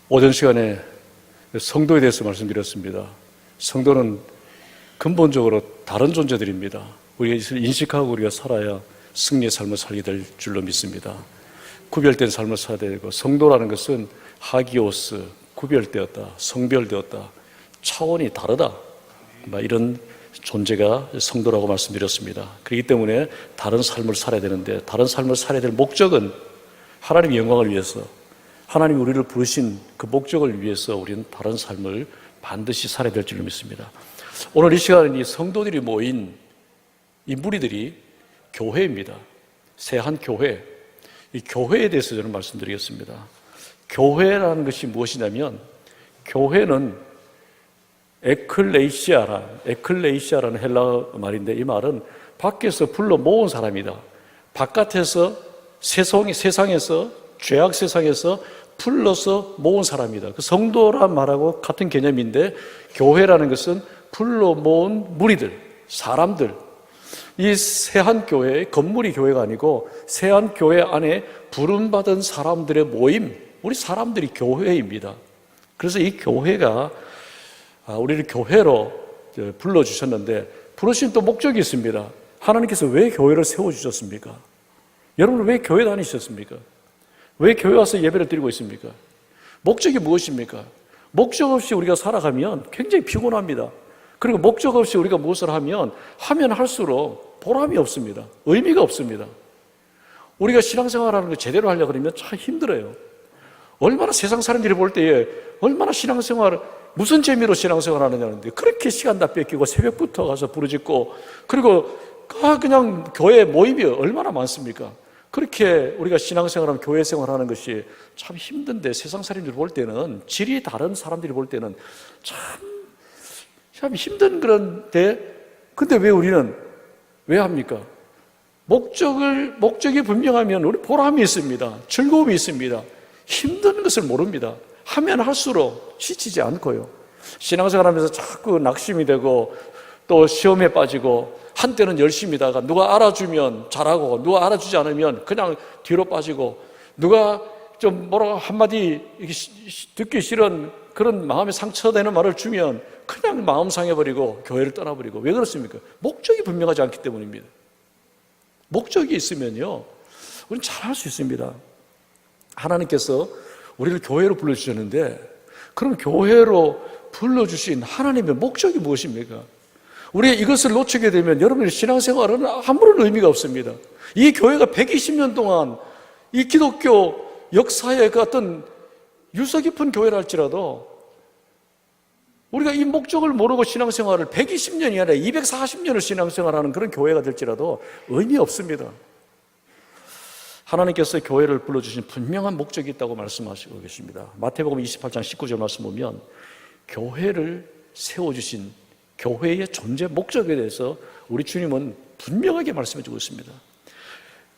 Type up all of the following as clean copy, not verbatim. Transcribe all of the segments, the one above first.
오전 시간에 성도에 대해서 말씀드렸습니다. 성도는 근본적으로 다른 존재들입니다. 우리가 이것을 인식하고 우리가 살아야 승리의 삶을 살게 될 줄로 믿습니다. 구별된 삶을 살아야 되고, 성도라는 것은 하기오스, 구별되었다, 성별되었다, 차원이 다르다, 이런 존재가 성도라고 말씀드렸습니다. 그렇기 때문에 다른 삶을 살아야 되는데, 다른 삶을 살아야 될 목적은 하나님의 영광을 위해서, 하나님이 우리를 부르신 그 목적을 위해서 우리는 다른 삶을 반드시 살아야 될 줄로 믿습니다. 오늘 이 시간은 이 성도들이 모인 이 무리들이 교회입니다. 새한 교회, 이 교회에 대해서 저는 말씀드리겠습니다. 교회라는 것이 무엇이냐면, 교회는 에클레시아라는 헬라어 말인데, 이 말은 밖에서 불러 모은 사람이다. 바깥에서 세상에서, 죄악 세상에서 불러서 모은 사람이다. 그 성도란 말하고 같은 개념인데, 교회라는 것은 불러 모은 무리들, 사람들. 이 새한교회, 건물이 교회가 아니고 새한교회 안에 부름받은 사람들의 모임, 우리 사람들이 교회입니다. 그래서 이 교회가 우리를 교회로 불러주셨는데, 부르신 또 목적이 있습니다. 하나님께서 왜 교회를 세워주셨습니까? 여러분, 왜 교회 다니셨습니까? 왜 교회 와서 예배를 드리고 있습니까? 목적이 무엇입니까? 목적 없이 우리가 살아가면 굉장히 피곤합니다. 그리고 목적 없이 우리가 무엇을 하면 할수록 보람이 없습니다. 의미가 없습니다. 우리가 신앙생활하는 거 제대로 하려고 그러면 참 힘들어요. 얼마나 세상 사람들이 볼 때에 얼마나 신앙생활, 무슨 재미로 신앙생활 하느냐는데, 그렇게 시간 다 뺏기고 새벽부터 가서 부르짖고, 그리고 그냥 교회 모임이 얼마나 많습니까? 그렇게 우리가 신앙생활하면, 교회 생활하는 것이 참 힘든데, 세상 사람들이 볼 때는, 질이 다른 사람들이 볼 때는 참 힘든 그런데, 근데 왜 우리는 왜 합니까? 목적이 분명하면 우리 보람이 있습니다. 즐거움이 있습니다. 힘든 것을 모릅니다. 하면 할수록 지치지 않고요. 신앙생활 하면서 자꾸 낙심이 되고, 또 시험에 빠지고, 한때는 열심히다가 누가 알아주면 잘하고, 누가 알아주지 않으면 그냥 뒤로 빠지고, 누가 좀 뭐라고 한마디 듣기 싫은 그런 마음에 상처되는 말을 주면 그냥 마음 상해버리고 교회를 떠나버리고. 왜 그렇습니까? 목적이 분명하지 않기 때문입니다. 목적이 있으면요, 우리는 잘할 수 있습니다. 하나님께서 우리를 교회로 불러주셨는데, 그럼 교회로 불러주신 하나님의 목적이 무엇입니까? 우리가 이것을 놓치게 되면 여러분의 신앙생활은 아무런 의미가 없습니다. 이 교회가 120년 동안 이 기독교 역사의 그 어떤 유서 깊은 교회라 할지라도, 우리가 이 목적을 모르고 신앙생활을 120년이 아니라 240년을 신앙생활하는 그런 교회가 될지라도 의미 없습니다. 하나님께서 교회를 불러주신 분명한 목적이 있다고 말씀하시고 계십니다. 마태복음 28장 19절 말씀 보면, 교회를 세워주신 교회의 존재 목적에 대해서 우리 주님은 분명하게 말씀해 주고 있습니다.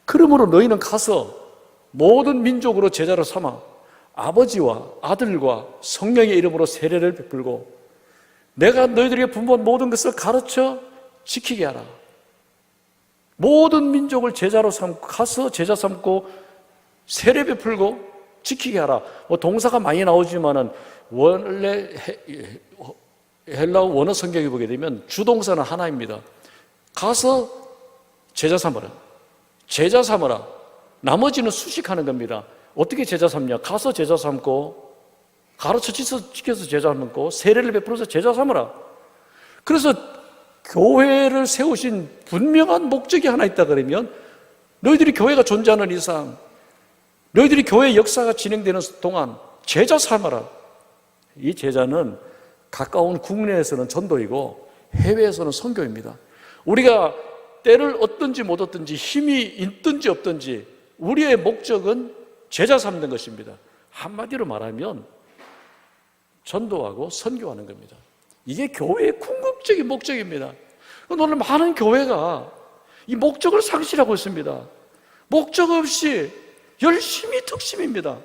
그러므로 너희는 가서 모든 민족으로 제자를 삼아 아버지와 아들과 성령의 이름으로 세례를 베풀고, 내가 너희들에게 분부한 모든 것을 가르쳐 지키게 하라. 모든 민족을 제자로 삼고, 가서 제자 삼고 세례 베풀고 지키게 하라. 동사가 많이 나오지만은 원래 헬라어 원어 성경에 보게 되면 주동사는 하나입니다. 가서 제자 삼으라. 제자 삼으라. 나머지는 수식하는 겁니다. 어떻게 제자 삼냐? 가서 제자 삼고, 가르쳐 지켜서 제자 삼고, 세례를 베풀어서 제자 삼으라. 그래서 교회를 세우신 분명한 목적이 하나 있다 그러면, 너희들이 교회가 존재하는 이상, 너희들이 교회 역사가 진행되는 동안 제자 삼아라. 이 제자는 가까운 국내에서는 전도이고 해외에서는 선교입니다. 우리가 때를 얻든지 못 얻든지, 힘이 있든지 없든지, 우리의 목적은 제자 삼는 것입니다. 한마디로 말하면 전도하고 선교하는 겁니다. 이게 교회의 궁극적인 목적입니다. 오늘 많은 교회가 이 목적을 상실하고 있습니다. 목적 없이 열심히 특심입니다.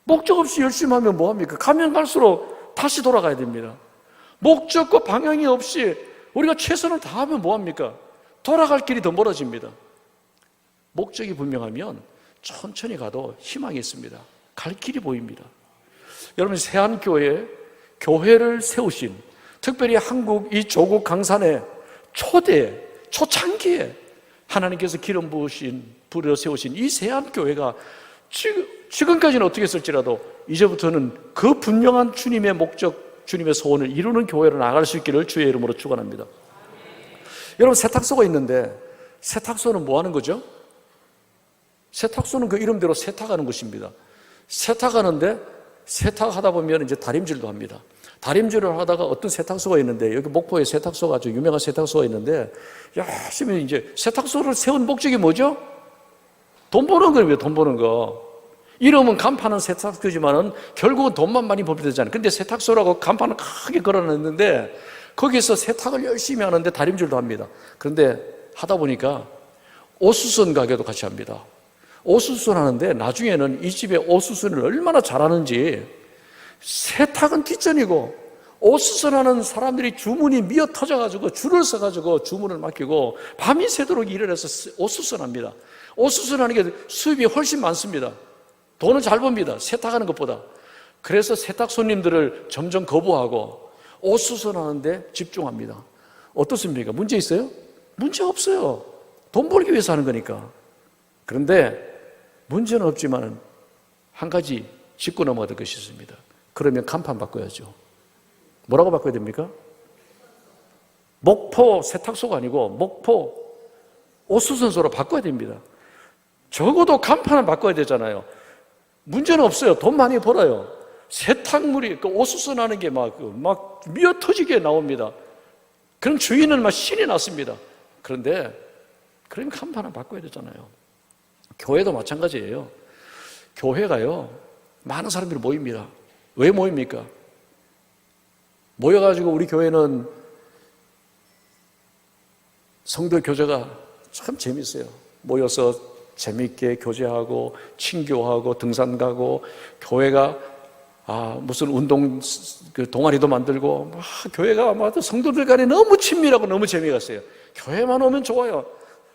목적 없이 열심히 하면 뭐합니까? 가면 갈수록 다시 돌아가야 됩니다. 목적과 방향이 없이 우리가 최선을 다하면 뭐합니까? 돌아갈 길이 더 멀어집니다. 목적이 분명하면 천천히 가도 희망이 있습니다. 갈 길이 보입니다. 여러분, 세안교회, 교회를 세우신, 특별히 한국 이 조국 강산의 초창기에 하나님께서 기름 부으신, 불여 세우신 이 세안교회가 지금까지는 어떻게 했을지라도 이제부터는 그 분명한 주님의 목적, 주님의 소원을 이루는 교회로 나갈 수 있기를 주의 이름으로 축원합니다. 여러분, 세탁소가 있는데 세탁소는 뭐 하는 거죠? 세탁소는 그 이름대로 세탁하는 것입니다. 세탁하는데 세탁하다 보면 이제 다림질도 합니다. 다림질을 하다가 어떤 세탁소가 있는데, 여기 목포에 세탁소가 아주 유명한 세탁소가 있는데, 열심히 이제 세탁소를 세운 목적이 뭐죠? 돈 버는 거예요. 돈 버는 거. 이름은 간판은 세탁소지만은 결국은 돈만 많이 벌면 되잖아요. 근데 세탁소라고 간판을 크게 걸어놨는데 거기서 세탁을 열심히 하는데 다림질도 합니다. 그런데 하다 보니까 옷수선 가게도 같이 합니다. 옷수선 하는데 나중에는 이 집에 옷수선을 얼마나 잘하는지, 세탁은 뒷전이고 옷수선하는 사람들이 주문이 미어 터져가지고 줄을 서가지고 주문을 맡기고 밤이 새도록 일을 해서 옷수선합니다. 옷수선하는 게 수입이 훨씬 많습니다. 돈은 잘 법니다. 세탁하는 것보다. 그래서 세탁 손님들을 점점 거부하고 옷수선하는데 집중합니다. 어떻습니까? 문제 있어요? 문제 없어요. 돈 벌기 위해서 하는 거니까. 그런데 문제는 없지만 한 가지 짚고 넘어야 될 것이 있습니다. 그러면 간판 바꿔야죠. 뭐라고 바꿔야 됩니까? 목포 세탁소가 아니고 목포 옷수선소로 바꿔야 됩니다. 적어도 간판은 바꿔야 되잖아요. 문제는 없어요. 돈 많이 벌어요. 세탁물이, 그 옷수선하는 게 막 미어 터지게 나옵니다. 그럼 주인은 막 신이 났습니다. 그런데, 그럼 간판은 바꿔야 되잖아요. 교회도 마찬가지예요. 교회가요, 많은 사람들이 모입니다. 왜 모입니까? 모여가지고 우리 교회는 성도 교제가 참 재밌어요. 모여서 재밌게 교제하고 친교하고 등산 가고, 교회가 무슨 운동 동아리도 만들고, 교회가 성도들 간에 너무 친밀하고 너무 재미가 있어요. 교회만 오면 좋아요.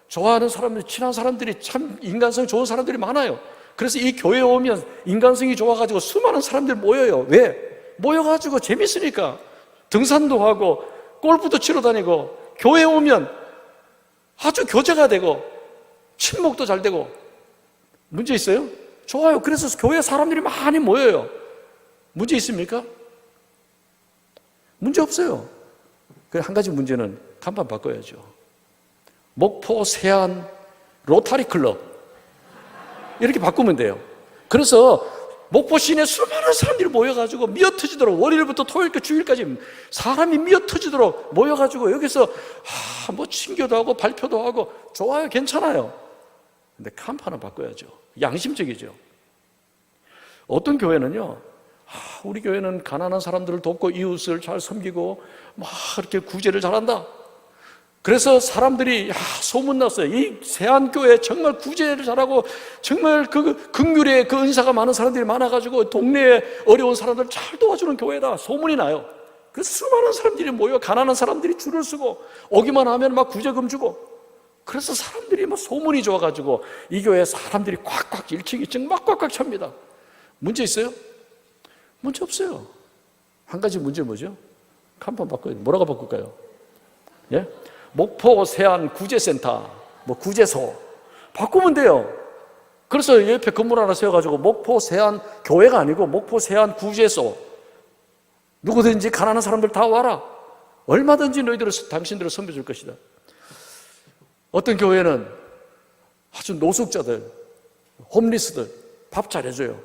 좋아하는 사람들, 친한 사람들이, 참 인간성이 좋은 사람들이 많아요. 그래서 이 교회에 오면 인간성이 좋아가지고 수많은 사람들이 모여요. 왜? 모여가지고 재밌으니까. 등산도 하고 골프도 치러 다니고, 교회에 오면 아주 교제가 되고 친목도 잘 되고. 문제 있어요? 좋아요. 그래서 교회 사람들이 많이 모여요. 문제 있습니까? 문제 없어요. 한 가지 문제는 간판 바꿔야죠. 목포 세안 로타리 클럽 이렇게 바꾸면 돼요. 그래서 목포 시내 수많은 사람들이 모여가지고 미어터지도록, 월요일부터 토요일까지 주일까지 사람이 미어터지도록 모여가지고 여기서 뭐 친교도 하고 발표도 하고, 좋아요. 괜찮아요. 근데 간판은 바꿔야죠. 양심적이죠. 어떤 교회는요, 우리 교회는 가난한 사람들을 돕고 이웃을 잘 섬기고 막 그렇게 구제를 잘한다. 그래서 사람들이 소문났어요. 이 세안교회 정말 구제를 잘하고 정말 그 긍휼의 그 은사가 많은 사람들이 많아가지고 동네에 어려운 사람들 잘 도와주는 교회다. 소문이 나요. 그 수많은 사람들이 모여 가난한 사람들이 줄을 서고 오기만 하면 막 구제금 주고, 그래서 사람들이 막 소문이 좋아가지고 이 교회 사람들이 꽉꽉 1층 2층 막 꽉꽉 찹니다. 문제 있어요? 문제 없어요. 한 가지 문제 뭐죠? 간판 바꿔야 돼요. 뭐라고 바꿀까요? 예? 목포 세안 구제센터, 뭐 구제소 바꾸면 돼요. 그래서 옆에 건물 하나 세워가지고 목포 세안 교회가 아니고 목포 세안 구제소, 누구든지 가난한 사람들 다 와라. 얼마든지 너희들을, 당신들을 섬겨줄 것이다. 어떤 교회는 아주 노숙자들, 홈리스들 밥 잘해줘요.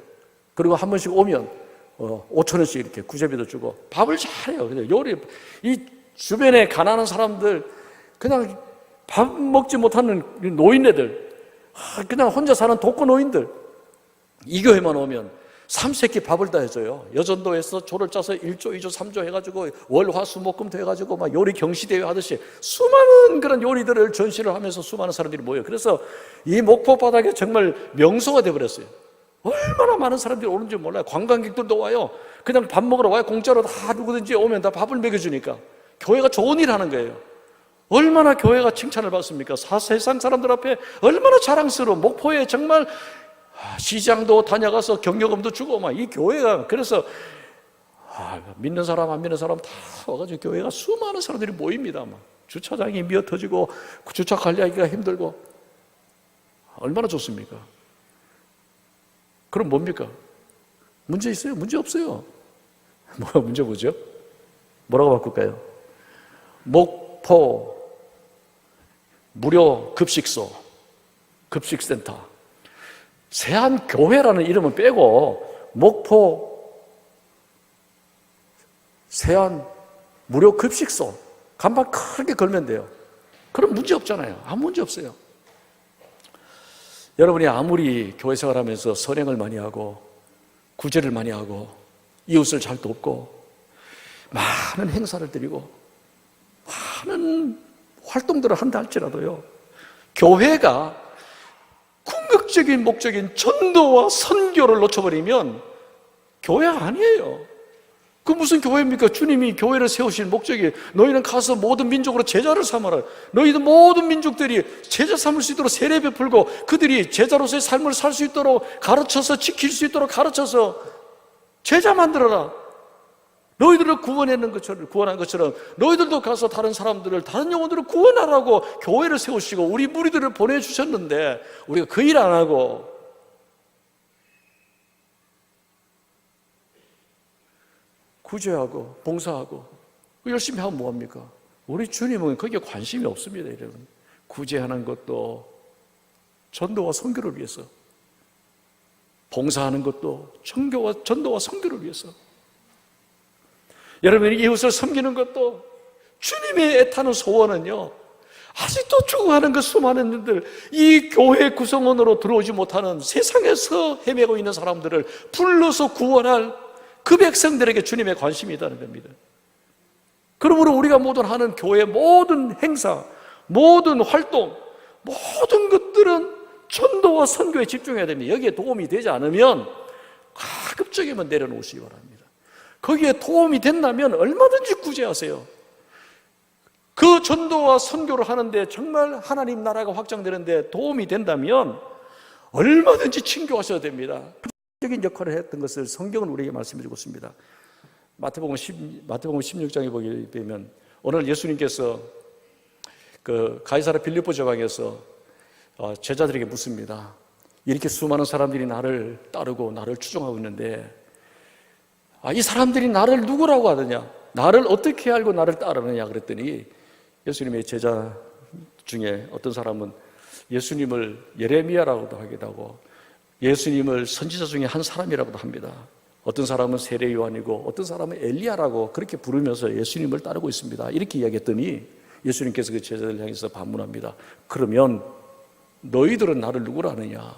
그리고 한 번씩 오면 5,000원씩 이렇게 구제비도 주고 밥을 잘해요. 근데 요리, 이 주변에 가난한 사람들, 그냥 밥 먹지 못하는 노인네들, 그냥 혼자 사는 독거노인들, 이 교회만 오면 3세끼 밥을 다 해줘요. 여전도에서 조를 짜서 1조, 2조, 3조 해가지고 월화수목금도 해가지고 막 요리 경시대회 하듯이 수많은 그런 요리들을 전시를 하면서 수많은 사람들이 모여요. 그래서 이 목포 바닥에 정말 명소가 되어버렸어요. 얼마나 많은 사람들이 오는지 몰라요. 관광객들도 와요. 그냥 밥 먹으러 와요. 공짜로 다 누구든지 오면 다 밥을 먹여주니까. 교회가 좋은 일 하는 거예요. 얼마나 교회가 칭찬을 받습니까? 세상 사람들 앞에 얼마나 자랑스러운, 목포에 정말 시장도 다녀가서 경력금도 주고 막 이 교회가 그래서 믿는 사람 안 믿는 사람 다 와가지고 교회가 수많은 사람들이 모입니다. 막 주차장이 미어 터지고 주차 관리하기가 힘들고 얼마나 좋습니까? 그럼 뭡니까? 문제 있어요? 문제 없어요. 문제 뭐죠? 뭐라고 바꿀까요? 목포 무료 급식소, 급식센터, 세안교회라는 이름은 빼고 목포 세안 무료 급식소 간판 크게 걸면 돼요. 그럼 문제 없잖아요. 아무 문제 없어요. 여러분이 아무리 교회 생활하면서 선행을 많이 하고 구제를 많이 하고 이웃을 잘 돕고 많은 행사를 드리고 많은 활동들을 한다 할지라도요, 교회가 궁극적인 목적인 전도와 선교를 놓쳐버리면 교회가 아니에요. 그 무슨 교회입니까? 주님이 교회를 세우신 목적이 너희는 가서 모든 민족으로 제자를 삼아라. 너희들 모든 민족들이 제자 삼을 수 있도록 세례 베풀고 그들이 제자로서의 삶을 살 수 있도록 가르쳐서 지킬 수 있도록 가르쳐서 제자 만들어라. 너희들을 구원한 것처럼 너희들도 가서 다른 사람들을, 다른 영혼들을 구원하라고 교회를 세우시고 우리 무리들을 보내주셨는데 우리가 그 일 안 하고 구제하고 봉사하고 열심히 하면 뭐합니까? 우리 주님은 거기에 관심이 없습니다. 여러분, 구제하는 것도 전도와 선교를 위해서, 봉사하는 것도 전도와 선교를 위해서, 여러분이 이웃을 섬기는 것도 주님의 애타는 소원은요, 아직도 죽어가는 그 수많은 분들, 이 교회 구성원으로 들어오지 못하는 세상에서 헤매고 있는 사람들을 불러서 구원할 그 백성들에게 주님의 관심이 있다는 겁니다. 그러므로 우리가 모든 하는 교회 모든 행사, 모든 활동, 모든 것들은 전도와 선교에 집중해야 됩니다. 여기에 도움이 되지 않으면 가급적이면 내려놓으시기 바랍니다. 거기에 도움이 된다면 얼마든지 구제하세요. 그 전도와 선교를 하는데 정말 하나님 나라가 확장되는데 도움이 된다면 얼마든지 친교하셔야 됩니다. 적인 역할을 했던 것을 성경은 우리에게 말씀해 주고 있습니다. 마태복음 16장에 보게 되면 오늘 예수님께서 그 가이사랴 빌립보 지방에서 제자들에게 묻습니다. 이렇게 수많은 사람들이 나를 따르고 나를 추종하고 있는데 이 사람들이 나를 누구라고 하느냐? 나를 어떻게 알고 나를 따르느냐? 그랬더니 예수님의 제자 중에 어떤 사람은 예수님을 예레미야라고도 하기도 하고 예수님을 선지자 중에 한 사람이라고도 합니다. 어떤 사람은 세례 요한이고 어떤 사람은 엘리야라고 그렇게 부르면서 예수님을 따르고 있습니다. 이렇게 이야기했더니 예수님께서 그 제자들을 향해서 반문합니다. 그러면 너희들은 나를 누구라 하느냐?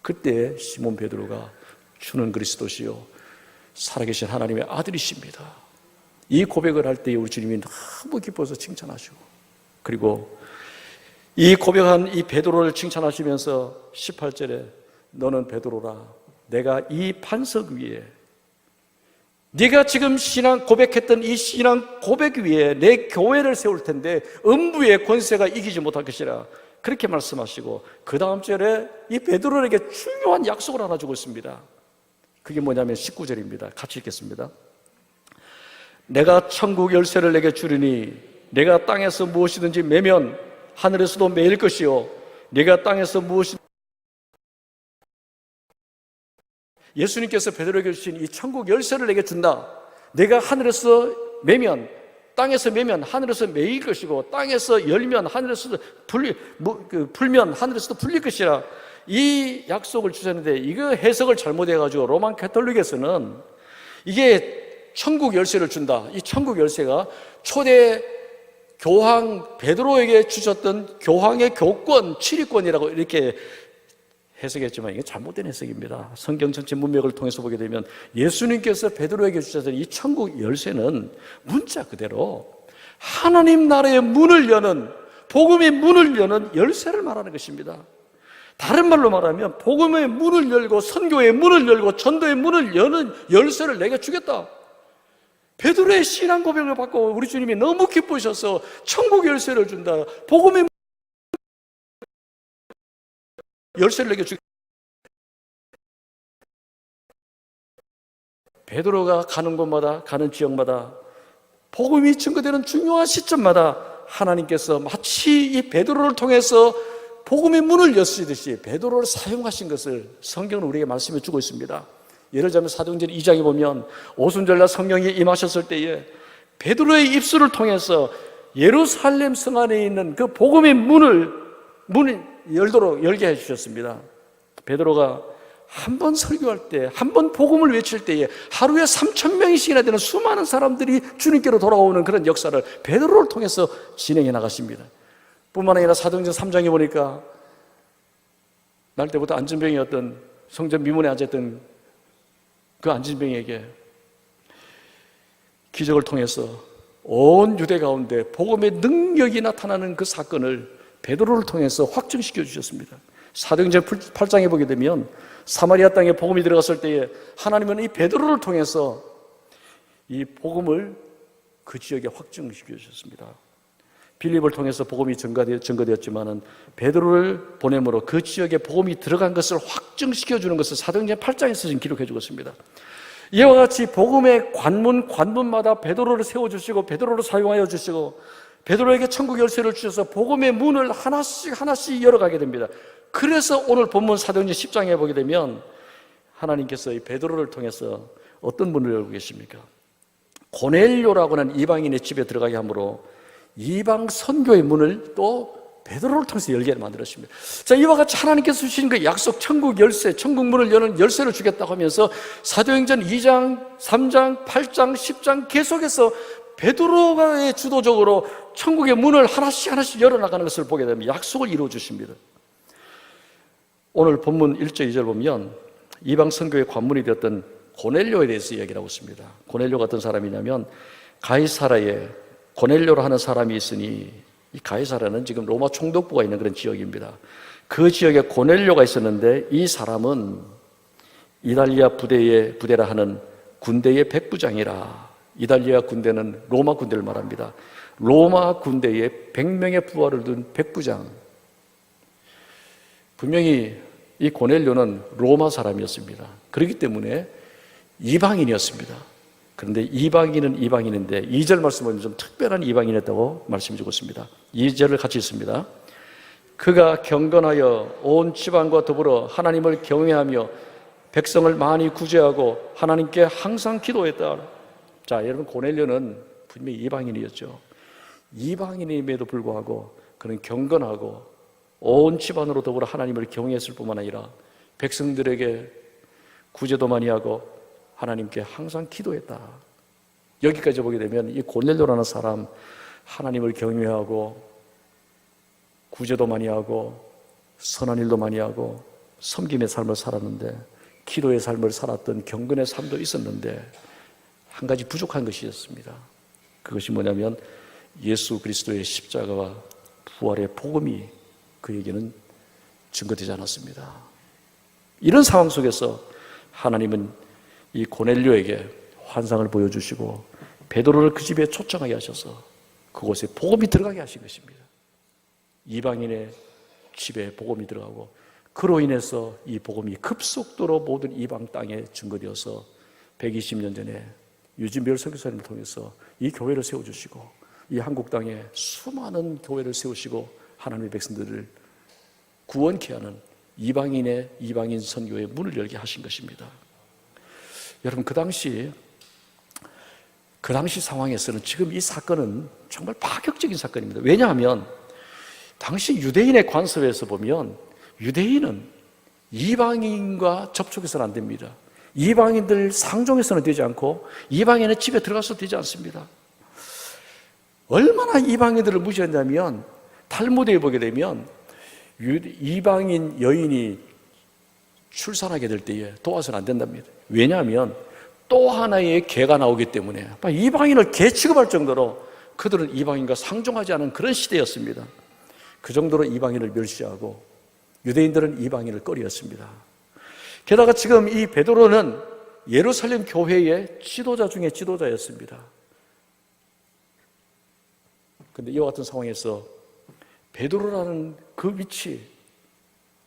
그때 시몬 베드로가 주는 그리스도시요 살아계신 하나님의 아들이십니다. 이 고백을 할 때에 우리 주님이 너무 기뻐서 칭찬하시고, 그리고 이 고백한 이 베드로를 칭찬하시면서 18절에 너는 베드로라, 내가 이 반석 위에, 네가 지금 신앙 고백했던 이 신앙 고백 위에 내 교회를 세울 텐데 음부의 권세가 이기지 못할 것이라, 그렇게 말씀하시고 그 다음 절에 이 베드로에게 중요한 약속을 하나 주고 있습니다. 그게 뭐냐면 19절입니다. 같이 읽겠습니다. 내가 천국 열쇠를 내게 주리니 내가 땅에서 무엇이든지 매면 하늘에서도 매일 것이요 네가 땅에서 무엇이, 예수님께서 베드로에게 주신 이 천국 열쇠를 내게 준다. 내가 하늘에서 매면, 땅에서 매면 하늘에서 매일 것이고 땅에서 열면 하늘에서도 풀면 하늘에서도 풀릴 것이라, 이 약속을 주셨는데 이거 해석을 잘못해가지고 로만 가톨릭에서는 이게 천국 열쇠를 준다, 이 천국 열쇠가 초대 교황 베드로에게 주셨던 교황의 교권, 치리권이라고 이렇게 해석했지만 이게 잘못된 해석입니다. 성경 전체 문맥을 통해서 보게 되면 예수님께서 베드로에게 주셨던 이 천국 열쇠는 문자 그대로 하나님 나라의 문을 여는, 복음의 문을 여는 열쇠를 말하는 것입니다. 다른 말로 말하면 복음의 문을 열고 선교의 문을 열고 전도의 문을 여는 열쇠를 내게 주겠다. 베드로의 신앙 고백을 받고 우리 주님이 너무 기쁘셔서 천국 열쇠를 준다, 복음의 열쇠를 내게 주겠다. 베드로가 가는 곳마다, 가는 지역마다 복음이 증거되는 중요한 시점마다 하나님께서 마치 이 베드로를 통해서 복음의 문을 여시듯이 베드로를 사용하신 것을 성경은 우리에게 말씀해 주고 있습니다. 예를 들자면 사도행전 2장에 보면 오순절날 성령이 임하셨을 때에 베드로의 입술을 통해서 예루살렘 성 안에 있는 그 복음의 문을 열게 해주셨습니다. 베드로가 한 번 설교할 때, 한 번 복음을 외칠 때에 하루에 3,000명이씩이나 되는 수많은 사람들이 주님께로 돌아오는 그런 역사를 베드로를 통해서 진행해 나가십니다. 뿐만 아니라 사도행전 3장에 보니까 날 때부터 안진병이었던, 성전 미문에 앉았던 그 안진병에게 기적을 통해서 온 유대 가운데 복음의 능력이 나타나는 그 사건을 베드로를 통해서 확증시켜 주셨습니다. 사도행전 8장에 보게 되면 사마리아 땅에 복음이 들어갔을 때에 하나님은 이 베드로를 통해서 이 복음을 그 지역에 확증시켜 주셨습니다. 빌립을 통해서 복음이 증거되었지만은 베드로를 보냄으로 그 지역에 복음이 들어간 것을 확증시켜 주는 것을 사도행전 8장에서 지금 기록해 주고 있습니다. 이와 같이 복음의 관문마다 베드로를 세워주시고 베드로를 사용하여 주시고 베드로에게 천국 열쇠를 주셔서 복음의 문을 하나씩 열어가게 됩니다. 그래서 오늘 본문 사도행전 10장에 보게 되면 하나님께서 이 베드로를 통해서 어떤 문을 열고 계십니까? 고넬료라고 하는 이방인의 집에 들어가게 함으로 이방 선교의 문을 또 베드로를 통해서 열게 만들었습니다. 자, 이와 같이 하나님께서 주신 그 약속, 천국 열쇠, 천국 문을 여는 열쇠를 주겠다고 하면서 사도행전 2장, 3장, 8장, 10장 계속해서 베드로가 주도적으로 천국의 문을 하나씩 열어나가는 것을 보게 되면 약속을 이루어 주십니다. 오늘 본문 1절 2절 보면 이방 선교의 관문이 되었던 고넬료에 대해서 이야기를 하고 있습니다. 고넬료가 어떤 사람이냐면 가이사라에 고넬료로 하는 사람이 있으니, 이 가이사라는 지금 로마 총독부가 있는 그런 지역입니다. 그 지역에 고넬료가 있었는데 이 사람은 이달리아 부대라 하는 군대의 백부장이라. 이달리아 군대는 로마 군대를 말합니다. 로마 군대에 100명의 부하를 둔 백부장. 분명히 이 고넬료는 로마 사람이었습니다. 그렇기 때문에 이방인이었습니다. 그런데 이방인은 이방인인데 2절 말씀 보면 좀 특별한 이방인이었다고 말씀 주고 있습니다. 2절을 같이 읽습니다. 그가 경건하여 온 지방과 더불어 하나님을 경외하며 백성을 많이 구제하고 하나님께 항상 기도했다. 자, 여러분, 고넬료는 분명히 이방인이었죠. 이방인임에도 불구하고 그는 경건하고 온 집안으로 더불어 하나님을 경외했을 뿐만 아니라 백성들에게 구제도 많이 하고 하나님께 항상 기도했다. 여기까지 보게 되면 이 고넬료라는 사람, 하나님을 경외하고 구제도 많이 하고 선한 일도 많이 하고 섬김의 삶을 살았는데, 기도의 삶을 살았던 경건의 삶도 있었는데 한 가지 부족한 것이 있었습니다. 그것이 뭐냐면 예수 그리스도의 십자가와 부활의 복음이 그에게는 증거되지 않았습니다. 이런 상황 속에서 하나님은 이 고넬료에게 환상을 보여주시고 베드로를 그 집에 초청하게 하셔서 그곳에 복음이 들어가게 하신 것입니다. 이방인의 집에 복음이 들어가고 그로 인해서 이 복음이 급속도로 모든 이방 땅에 증거되어서 120년 전에 유진별 선교사님을 통해서 이 교회를 세워주시고 이 한국 땅에 수많은 교회를 세우시고 하나님의 백성들을 구원케 하는 이방인 선교의 문을 열게 하신 것입니다. 여러분, 그 당시 상황에서는 지금 이 사건은 정말 파격적인 사건입니다. 왜냐하면 당시 유대인의 관습에서 보면 유대인은 이방인과 접촉해서는 안 됩니다. 이방인들 상종해서는 되지 않고 이방인의 집에 들어가서도 되지 않습니다. 얼마나 이방인들을 무시했냐면 탈무드에 보게 되면 이방인 여인이 출산하게 될 때에 도와서는 안 된답니다. 왜냐하면 또 하나의 개가 나오기 때문에 이방인을 개 취급할 정도로 그들은 이방인과 상종하지 않은 그런 시대였습니다. 그 정도로 이방인을 멸시하고 유대인들은 이방인을 꺼리었습니다. 게다가 지금 이 베드로는 예루살렘 교회의 지도자 중에 지도자였습니다. 그런데 이와 같은 상황에서 베드로라는 그 위치,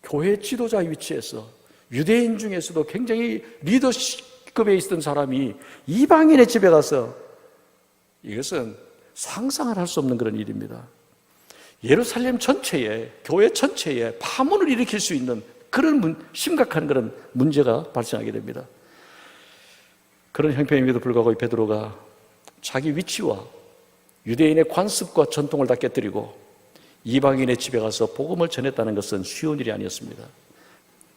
교회 지도자의 위치에서 유대인 중에서도 굉장히 리더십 B급에 있던 사람이 이방인의 집에 가서, 이것은 상상을 할 수 없는 그런 일입니다. 예루살렘 전체에, 교회 전체에 파문을 일으킬 수 있는 그런 심각한 그런 문제가 발생하게 됩니다. 그런 형편임에도 불구하고 베드로가 자기 위치와 유대인의 관습과 전통을 다 깨뜨리고 이방인의 집에 가서 복음을 전했다는 것은 쉬운 일이 아니었습니다.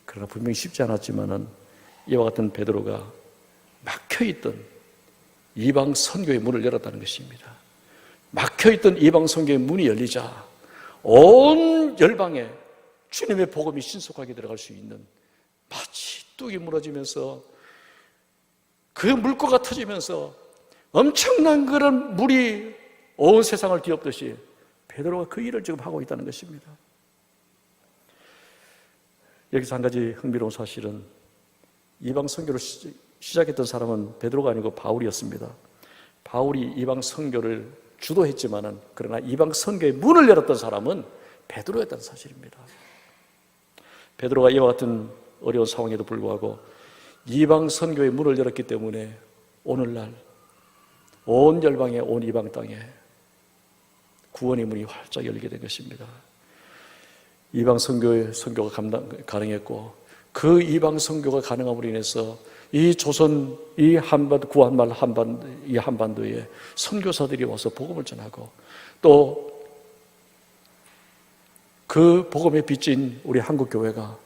그러나 분명히 쉽지 않았지만은 이와 같은 베드로가 막혀있던 이방 선교의 문을 열었다는 것입니다. 막혀있던 이방 선교의 문이 열리자 온 열방에 주님의 복음이 신속하게 들어갈 수 있는, 마치 뚝이 무너지면서 그 물꼬가 터지면서 엄청난 그런 물이 온 세상을 뒤엎듯이 베드로가 그 일을 지금 하고 있다는 것입니다. 여기서 한 가지 흥미로운 사실은 이방 선교를 시작했던 사람은 베드로가 아니고 바울이었습니다. 바울이 이방 선교를 주도했지만은, 그러나 이방 선교의 문을 열었던 사람은 베드로였다는 사실입니다. 베드로가 이와 같은 어려운 상황에도 불구하고 이방 선교의 문을 열었기 때문에 오늘날 온 열방에, 온 이방 땅에 구원의 문이 활짝 열리게 된 것입니다. 이방 선교가 가능했고, 그 이방 선교가 가능함으로 인해서 이 조선, 이 한반도, 구한말 이 한반도에 선교사들이 와서 복음을 전하고, 또 그 복음에 빚진 우리 한국교회가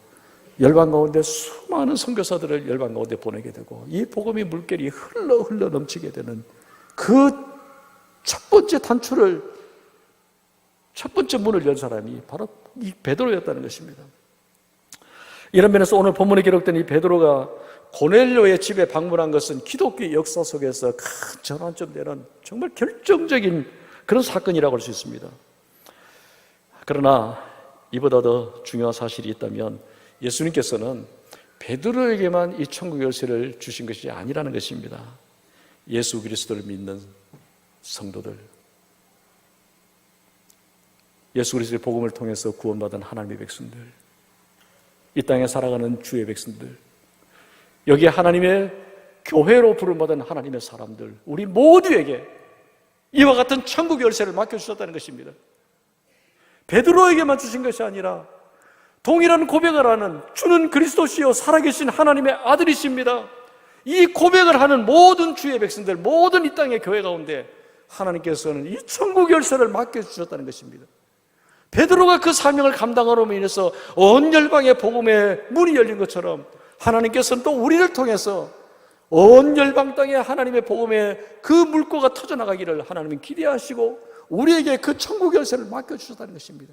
열방 가운데 수많은 선교사들을 열방 가운데 보내게 되고, 이 복음의 물결이 흘러 넘치게 되는 그 첫 번째 단추를, 첫 번째 문을 연 사람이 바로 이 베드로였다는 것입니다. 이런 면에서 오늘 본문에 기록된 이 베드로가 고넬료의 집에 방문한 것은 기독교의 역사 속에서 큰 전환점 되는 정말 결정적인 그런 사건이라고 할 수 있습니다. 그러나 이보다 더 중요한 사실이 있다면 예수님께서는 베드로에게만 이 천국 열쇠를 주신 것이 아니라는 것입니다. 예수 그리스도를 믿는 성도들, 예수 그리스도의 복음을 통해서 구원받은 하나님의 백성들, 이 땅에 살아가는 주의 백성들, 여기에 하나님의 교회로 부름받은 하나님의 사람들, 우리 모두에게 이와 같은 천국 열쇠를 맡겨주셨다는 것입니다. 베드로에게만 주신 것이 아니라 동일한 고백을 하는, 주는 그리스도시요 살아계신 하나님의 아들이십니다, 이 고백을 하는 모든 주의 백성들, 모든 이 땅의 교회 가운데 하나님께서는 이 천국 열쇠를 맡겨주셨다는 것입니다. 베드로가 그 사명을 감당함으로 인해서 온 열방의 복음의 문이 열린 것처럼 하나님께서는 또 우리를 통해서 온 열방 땅에 하나님의 복음의 그 물꼬가 터져나가기를 하나님은 기대하시고 우리에게 그 천국 열쇠를 맡겨주셨다는 것입니다.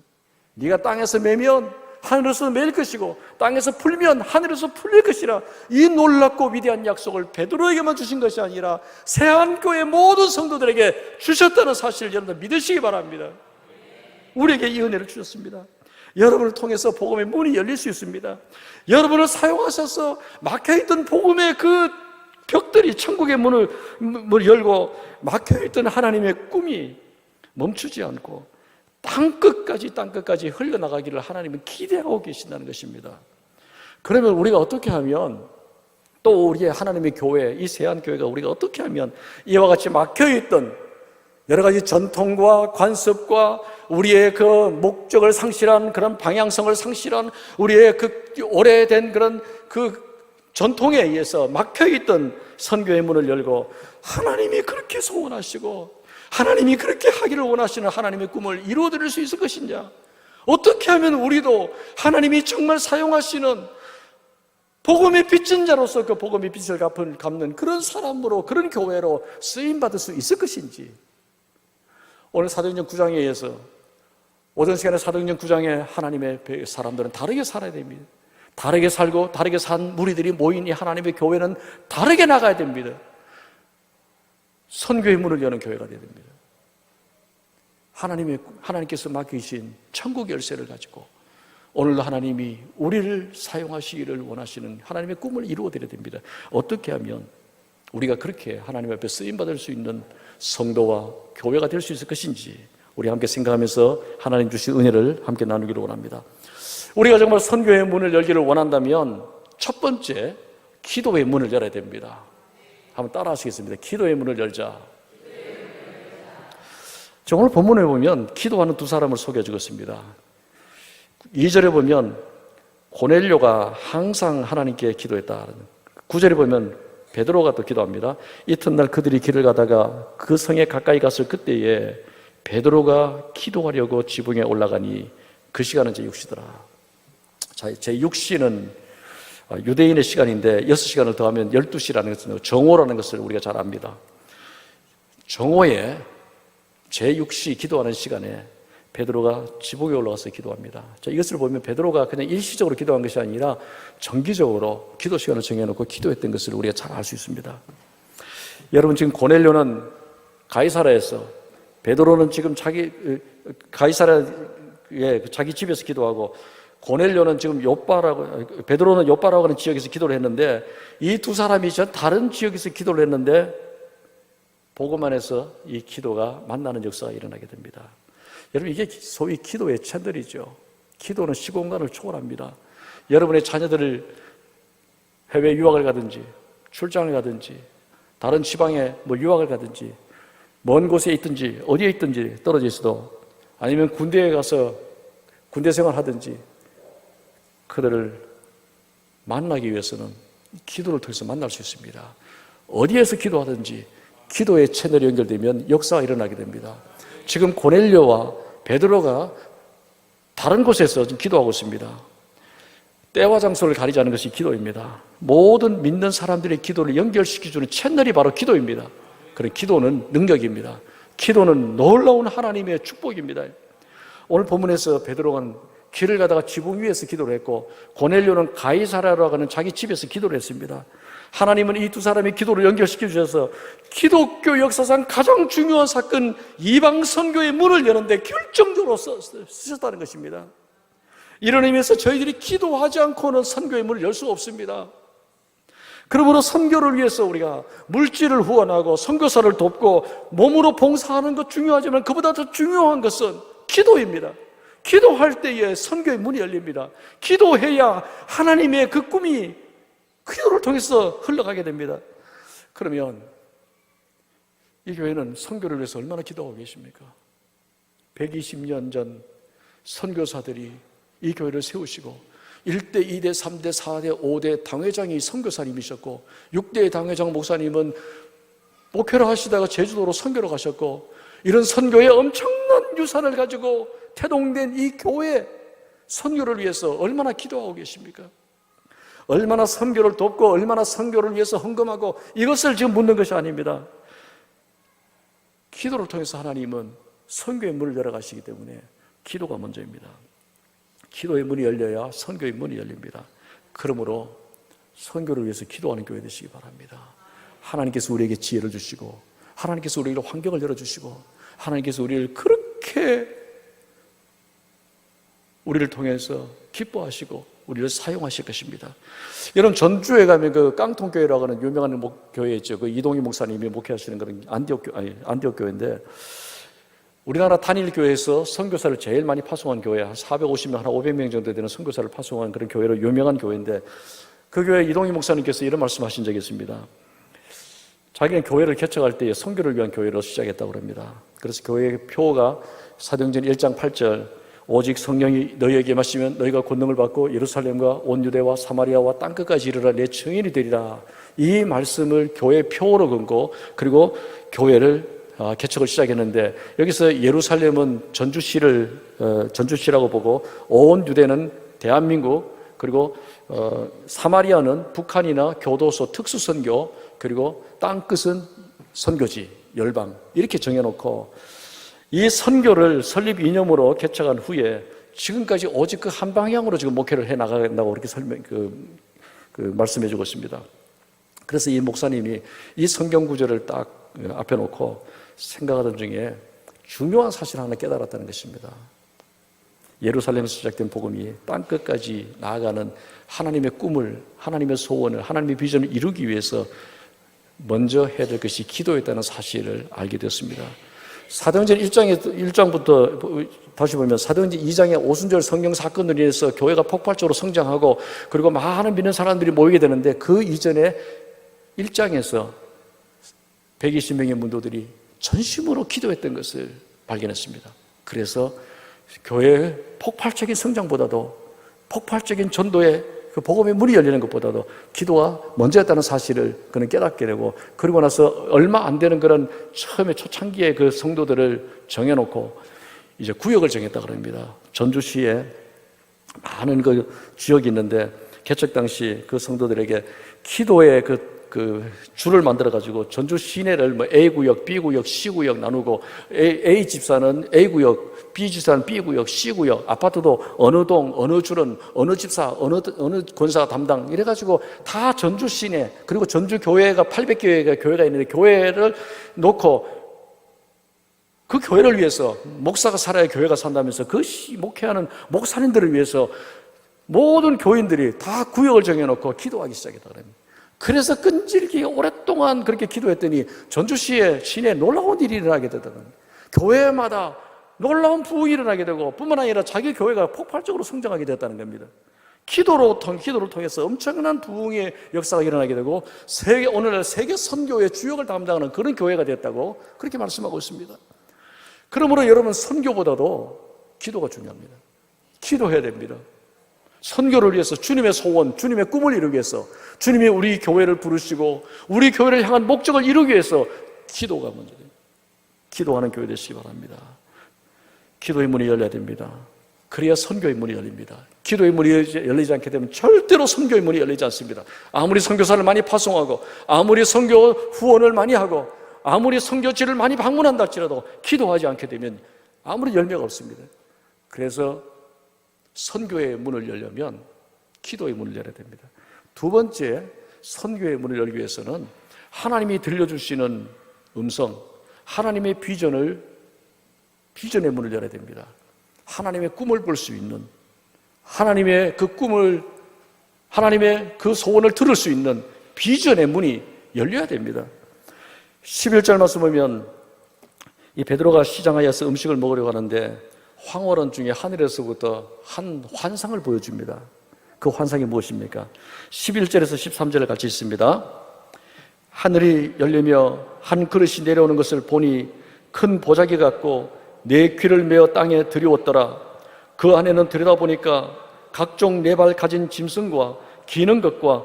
네가 땅에서 매면 하늘에서 매일 것이고 땅에서 풀면 하늘에서 풀릴 것이라, 이 놀랍고 위대한 약속을 베드로에게만 주신 것이 아니라 새한교회 모든 성도들에게 주셨다는 사실을 여러분들 믿으시기 바랍니다. 우리에게 이 은혜를 주셨습니다. 여러분을 통해서 복음의 문이 열릴 수 있습니다. 여러분을 사용하셔서 막혀있던 복음의 그 벽들이, 천국의 문을 열고 막혀있던 하나님의 꿈이 멈추지 않고 땅끝까지 흘러나가기를 하나님은 기대하고 계신다는 것입니다. 그러면 우리가 어떻게 하면, 또 우리의 하나님의 교회, 이 새한교회가 우리가 어떻게 하면 이와 같이 막혀있던 여러 가지 전통과 관습과 우리의 그 목적을 상실한, 그런 방향성을 상실한 우리의 그 오래된 그런 그 전통에 의해서 막혀있던 선교의 문을 열고 하나님이 그렇게 소원하시고 하나님이 그렇게 하기를 원하시는 하나님의 꿈을 이루어드릴 수 있을 것이냐? 어떻게 하면 우리도 하나님이 정말 사용하시는 복음의 빚진 자로서 그 복음의 빚을 갚는 그런 사람으로, 그런 교회로 쓰임받을 수 있을 것인지. 오늘 사도행전 9장에 의해서 오전 시간에 사도행전 9장에 하나님의 사람들은 다르게 살아야 됩니다. 다르게 살고 다르게 산 무리들이 모인 이 하나님의 교회는 다르게 나가야 됩니다. 선교의 문을 여는 교회가 되어야 됩니다. 하나님께서 맡기신 천국 열쇠를 가지고 오늘도 하나님이 우리를 사용하시기를 원하시는 하나님의 꿈을 이루어드려야 됩니다. 어떻게 하면 우리가 그렇게 하나님 앞에 쓰임받을 수 있는 성도와 교회가 될 수 있을 것인지 우리 함께 생각하면서 하나님 주신 은혜를 함께 나누기를 원합니다. 우리가 정말 선교의 문을 열기를 원한다면 첫 번째, 기도의 문을 열어야 됩니다. 한번 따라 하시겠습니다. 기도의 문을 열자. 저 오늘 본문에 보면 기도하는 두 사람을 소개해 주었습니다. 2절에 보면 고넬료가 항상 하나님께 기도했다. 9절에 보면 베드로가 또 기도합니다. 이튿날 그들이 길을 가다가 그 성에 가까이 갔을 그때에 베드로가 기도하려고 지붕에 올라가니 그 시간은 제6시더라. 자, 제6시는 유대인의 시간인데 6시간을 더하면 12시라는 것은 정오라는 것을 우리가 잘 압니다. 정오에 제6시 기도하는 시간에 베드로가 지붕에 올라가서 기도합니다. 자, 이것을 보면 베드로가 그냥 일시적으로 기도한 것이 아니라 정기적으로 기도 시간을 정해놓고 기도했던 것을 우리가 잘 알 수 있습니다. 여러분, 지금 고넬료는 가이사라에서, 베드로는 지금 가이사라에 자기 집에서 기도하고, 고넬료는 지금 베드로는 요빠라고 하는 지역에서 기도를 했는데, 이 두 사람이 전 다른 지역에서 기도를 했는데 복음 안에서 이 기도가 만나는 역사가 일어나게 됩니다. 여러분, 이게 소위 기도의 채널이죠. 기도는 시공간을 초월합니다. 여러분의 자녀들을 해외 유학을 가든지 출장을 가든지 다른 지방에 유학을 가든지 먼 곳에 있든지 어디에 있든지 떨어져 있어도, 아니면 군대에 가서 군대 생활하든지 그들을 만나기 위해서는 기도를 통해서 만날 수 있습니다. 어디에서 기도하든지 기도의 채널이 연결되면 역사가 일어나게 됩니다. 지금 고넬료와 베드로가 다른 곳에서 지금 기도하고 있습니다. 때와 장소를 가리지 않은 것이 기도입니다. 모든 믿는 사람들의 기도를 연결시켜주는 채널이 바로 기도입니다. 그런 기도는 능력입니다. 기도는 놀라운 하나님의 축복입니다. 오늘 본문에서 베드로는 길을 가다가 지붕 위에서 기도를 했고, 고넬료는 가이사라라고 하는 자기 집에서 기도를 했습니다. 하나님은 이 두 사람의 기도를 연결시켜 주셔서 기독교 역사상 가장 중요한 사건, 이방 선교의 문을 여는데 결정적으로 쓰셨다는 것입니다. 이런 의미에서 저희들이 기도하지 않고는 선교의 문을 열 수가 없습니다. 그러므로 선교를 위해서 우리가 물질을 후원하고 선교사를 돕고 몸으로 봉사하는 것 중요하지만 그보다 더 중요한 것은 기도입니다. 기도할 때에 선교의 문이 열립니다. 기도해야 하나님의 그 꿈이 기도를 통해서 흘러가게 됩니다. 그러면 이 교회는 선교를 위해서 얼마나 기도하고 계십니까? 120년 전 선교사들이 이 교회를 세우시고 1대, 2대, 3대, 4대, 5대 당회장이 선교사님이셨고 6대 당회장 목사님은 목회를 하시다가 제주도로 선교를 가셨고, 이런 선교의 엄청난 유산을 가지고 태동된 이 교회 선교를 위해서 얼마나 기도하고 계십니까? 얼마나 선교를 돕고 얼마나 선교를 위해서 헌금하고, 이것을 지금 묻는 것이 아닙니다. 기도를 통해서 하나님은 선교의 문을 열어가시기 때문에 기도가 먼저입니다. 기도의 문이 열려야 선교의 문이 열립니다. 그러므로 선교를 위해서 기도하는 교회 되시기 바랍니다. 하나님께서 우리에게 지혜를 주시고, 하나님께서 우리에게 환경을 열어주시고, 하나님께서 우리를 그렇게 우리를 통해서 기뻐하시고 우리를 사용하실 것입니다. 여러분, 전주에 가면 그 깡통교회라고 하는 유명한 교회 있죠. 그 이동희 목사님이 목회하시는 그런 안디옥 교회인데, 우리나라 단일 교회에서 선교사를 제일 많이 파송한 교회, 한 450명, 한 500명 정도 되는 선교사를 파송한 그런 교회로 유명한 교회인데, 그 교회 이동희 목사님께서 이런 말씀하신 적이 있습니다. 자기는 교회를 개척할 때에 선교를 위한 교회로 시작했다고 합니다. 그래서 교회의 표가 사도행전 1장 8절, 오직 성령이 너희에게 마시면 너희가 권능을 받고 예루살렘과 온 유대와 사마리아와 땅끝까지 이르러 내 증인이 되리라. 이 말씀을 교회 표로 걸고, 그리고 교회를 개척을 시작했는데, 여기서 예루살렘은 전주시라고 보고, 온 유대는 대한민국, 그리고 사마리아는 북한이나 교도소 특수선교, 그리고 땅끝은 선교지 열방, 이렇게 정해놓고 이 선교를 설립 이념으로 개척한 후에 지금까지 오직 그 한 방향으로 지금 목회를 해 나간다고 그렇게 말씀해 주고 있습니다. 그래서 이 목사님이 이 성경 구절을 딱 앞에 놓고 생각하던 중에 중요한 사실 하나 깨달았다는 것입니다. 예루살렘에서 시작된 복음이 땅끝까지 나아가는 하나님의 꿈을, 하나님의 소원을, 하나님의 비전을 이루기 위해서 먼저 해야 될 것이 기도였다는 사실을 알게 되었습니다. 사도행전 1장부터 다시 보면 사도행전 2장의 오순절 성령 사건으로 인해서 교회가 폭발적으로 성장하고 그리고 많은 믿는 사람들이 모이게 되는데 그 이전에 1장에서 120명의 문도들이 전심으로 기도했던 것을 발견했습니다. 그래서 교회의 폭발적인 성장보다도 폭발적인 전도의 그 복음의 문이 열리는 것보다도 기도가 먼저였다는 사실을 그는 깨닫게 되고, 그리고 나서 얼마 안 되는 그런 처음에 초창기의 그 성도들을 정해놓고 이제 구역을 정했다 그럽니다. 전주시에 많은 그 지역이 있는데 개척 당시 그 성도들에게 기도의 그 줄을 만들어가지고 전주 시내를 뭐 A구역, B구역, C구역 나누고 A 집사는 A구역, B 집사는 B구역, C구역, 아파트도 어느 동, 어느 줄은 어느 집사, 어느 권사 담당 이래가지고 다 전주 시내, 그리고 전주 교회가 800개가 교회가 있는데 교회를 놓고 그 교회를 위해서 목사가 살아야 교회가 산다면서 그 목회하는 목사님들을 위해서 모든 교인들이 다 구역을 정해놓고 기도하기 시작했다 그럽니다. 그래서 끈질기게 오랫동안 그렇게 기도했더니 전주시의 시내에 놀라운 일이 일어나게 되더라고요. 교회마다 놀라운 부흥이 일어나게 되고 뿐만 아니라 자기 교회가 폭발적으로 성장하게 됐다는 겁니다. 기도를 통해서 엄청난 부흥의 역사가 일어나게 되고 오늘날 세계 선교의 주역을 담당하는 그런 교회가 됐다고 그렇게 말씀하고 있습니다. 그러므로 여러분, 선교보다도 기도가 중요합니다. 기도해야 됩니다. 선교를 위해서, 주님의 소원, 주님의 꿈을 이루기 위해서, 주님이 우리 교회를 부르시고 우리 교회를 향한 목적을 이루기 위해서 기도가 먼저 됩니다. 기도하는 교회 되시기 바랍니다. 기도의 문이 열려야 됩니다. 그래야 선교의 문이 열립니다. 기도의 문이 열리지 않게 되면 절대로 선교의 문이 열리지 않습니다. 아무리 선교사를 많이 파송하고 아무리 선교 후원을 많이 하고 아무리 선교지를 많이 방문한다 할지라도 기도하지 않게 되면 아무리 열매가 없습니다. 그래서 선교의 문을 열려면 기도의 문을 열어야 됩니다. 두 번째, 선교의 문을 열기 위해서는 하나님이 들려주시는 음성, 하나님의 비전의 문을 열어야 됩니다. 하나님의 꿈을 볼 수 있는, 하나님의 그 꿈을, 하나님의 그 소원을 들을 수 있는 비전의 문이 열려야 됩니다. 11절 말씀 보면 이 베드로가 시장하여서 음식을 먹으려고 하는데 황홀한 중에 하늘에서부터 한 환상을 보여줍니다. 그 환상이 무엇입니까? 11절에서 13절을 같이 읽습니다. 하늘이 열리며 한 그릇이 내려오는 것을 보니 큰 보자기 같고 내 귀를 메어 땅에 들이웠더라. 그 안에는 들여다보니까 각종 네 발 가진 짐승과 기는 것과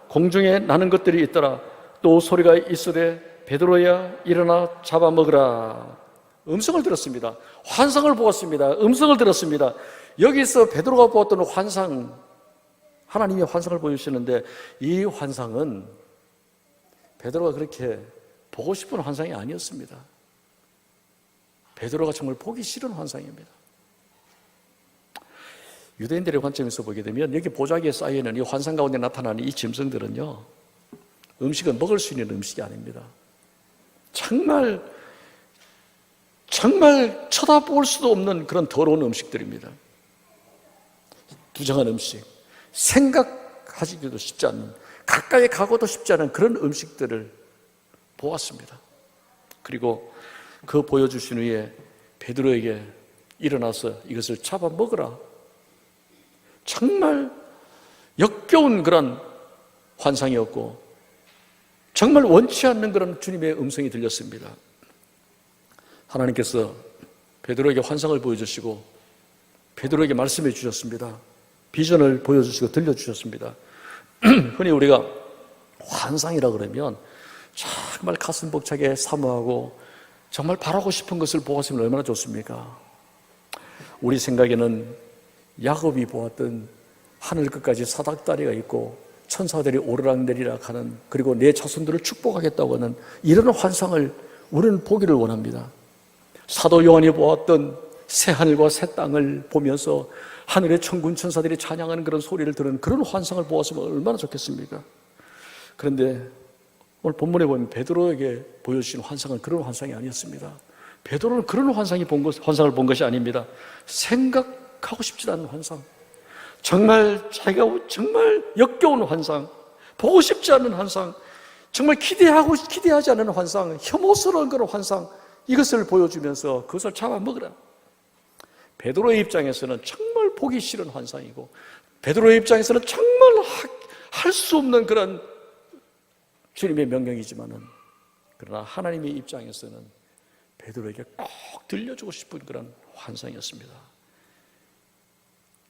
공중에 나는 것들이 있더라. 또 소리가 있으되 베드로야 일어나 잡아먹으라. 음성을 들었습니다. 환상을 보았습니다. 음성을 들었습니다. 여기서 베드로가 보았던 환상, 하나님이 환상을 보여주시는데 이 환상은 베드로가 그렇게 보고 싶은 환상이 아니었습니다. 베드로가 정말 보기 싫은 환상입니다. 유대인들의 관점에서 보게 되면 여기 보자기에 쌓여있는 이 환상 가운데 나타나는 이 짐승들은요, 음식은 먹을 수 있는 음식이 아닙니다. 정말 쳐다볼 수도 없는 그런 더러운 음식들입니다. 부정한 음식, 생각하기도 쉽지 않는, 가까이 가고도 쉽지 않은 그런 음식들을 보았습니다. 그리고 그 보여주신 후에 베드로에게 일어나서 이것을 잡아 먹으라. 정말 역겨운 그런 환상이었고 정말 원치 않는 그런 주님의 음성이 들렸습니다. 하나님께서 베드로에게 환상을 보여주시고 베드로에게 말씀해 주셨습니다. 비전을 보여주시고 들려주셨습니다. 흔히 우리가 환상이라 그러면 정말 가슴 벅차게 사모하고 정말 바라고 싶은 것을 보았으면 얼마나 좋습니까? 우리 생각에는 야곱이 보았던 하늘 끝까지 사닥다리가 있고 천사들이 오르락내리락 하는, 그리고 내 자손들을 축복하겠다고 하는 이런 환상을 우리는 보기를 원합니다. 사도 요한이 보았던 새 하늘과 새 땅을 보면서 하늘의 천군 천사들이 찬양하는 그런 소리를 들은 그런 환상을 보았으면 얼마나 좋겠습니까? 그런데 오늘 본문에 보면 베드로에게 보여주신 환상은 그런 환상이 아니었습니다. 베드로는 그런 환상을 본 것이 아닙니다. 생각하고 싶지 않은 환상, 정말 자기가 정말 역겨운 환상, 보고 싶지 않은 환상, 정말 기대하지 않은 환상, 혐오스러운 그런 환상, 이것을 보여주면서 그것을 잡아먹으라. 베드로의 입장에서는 정말 보기 싫은 환상이고, 베드로의 입장에서는 정말 할 수 없는 그런 주님의 명령이지만은, 그러나 하나님의 입장에서는 베드로에게 꼭 들려주고 싶은 그런 환상이었습니다.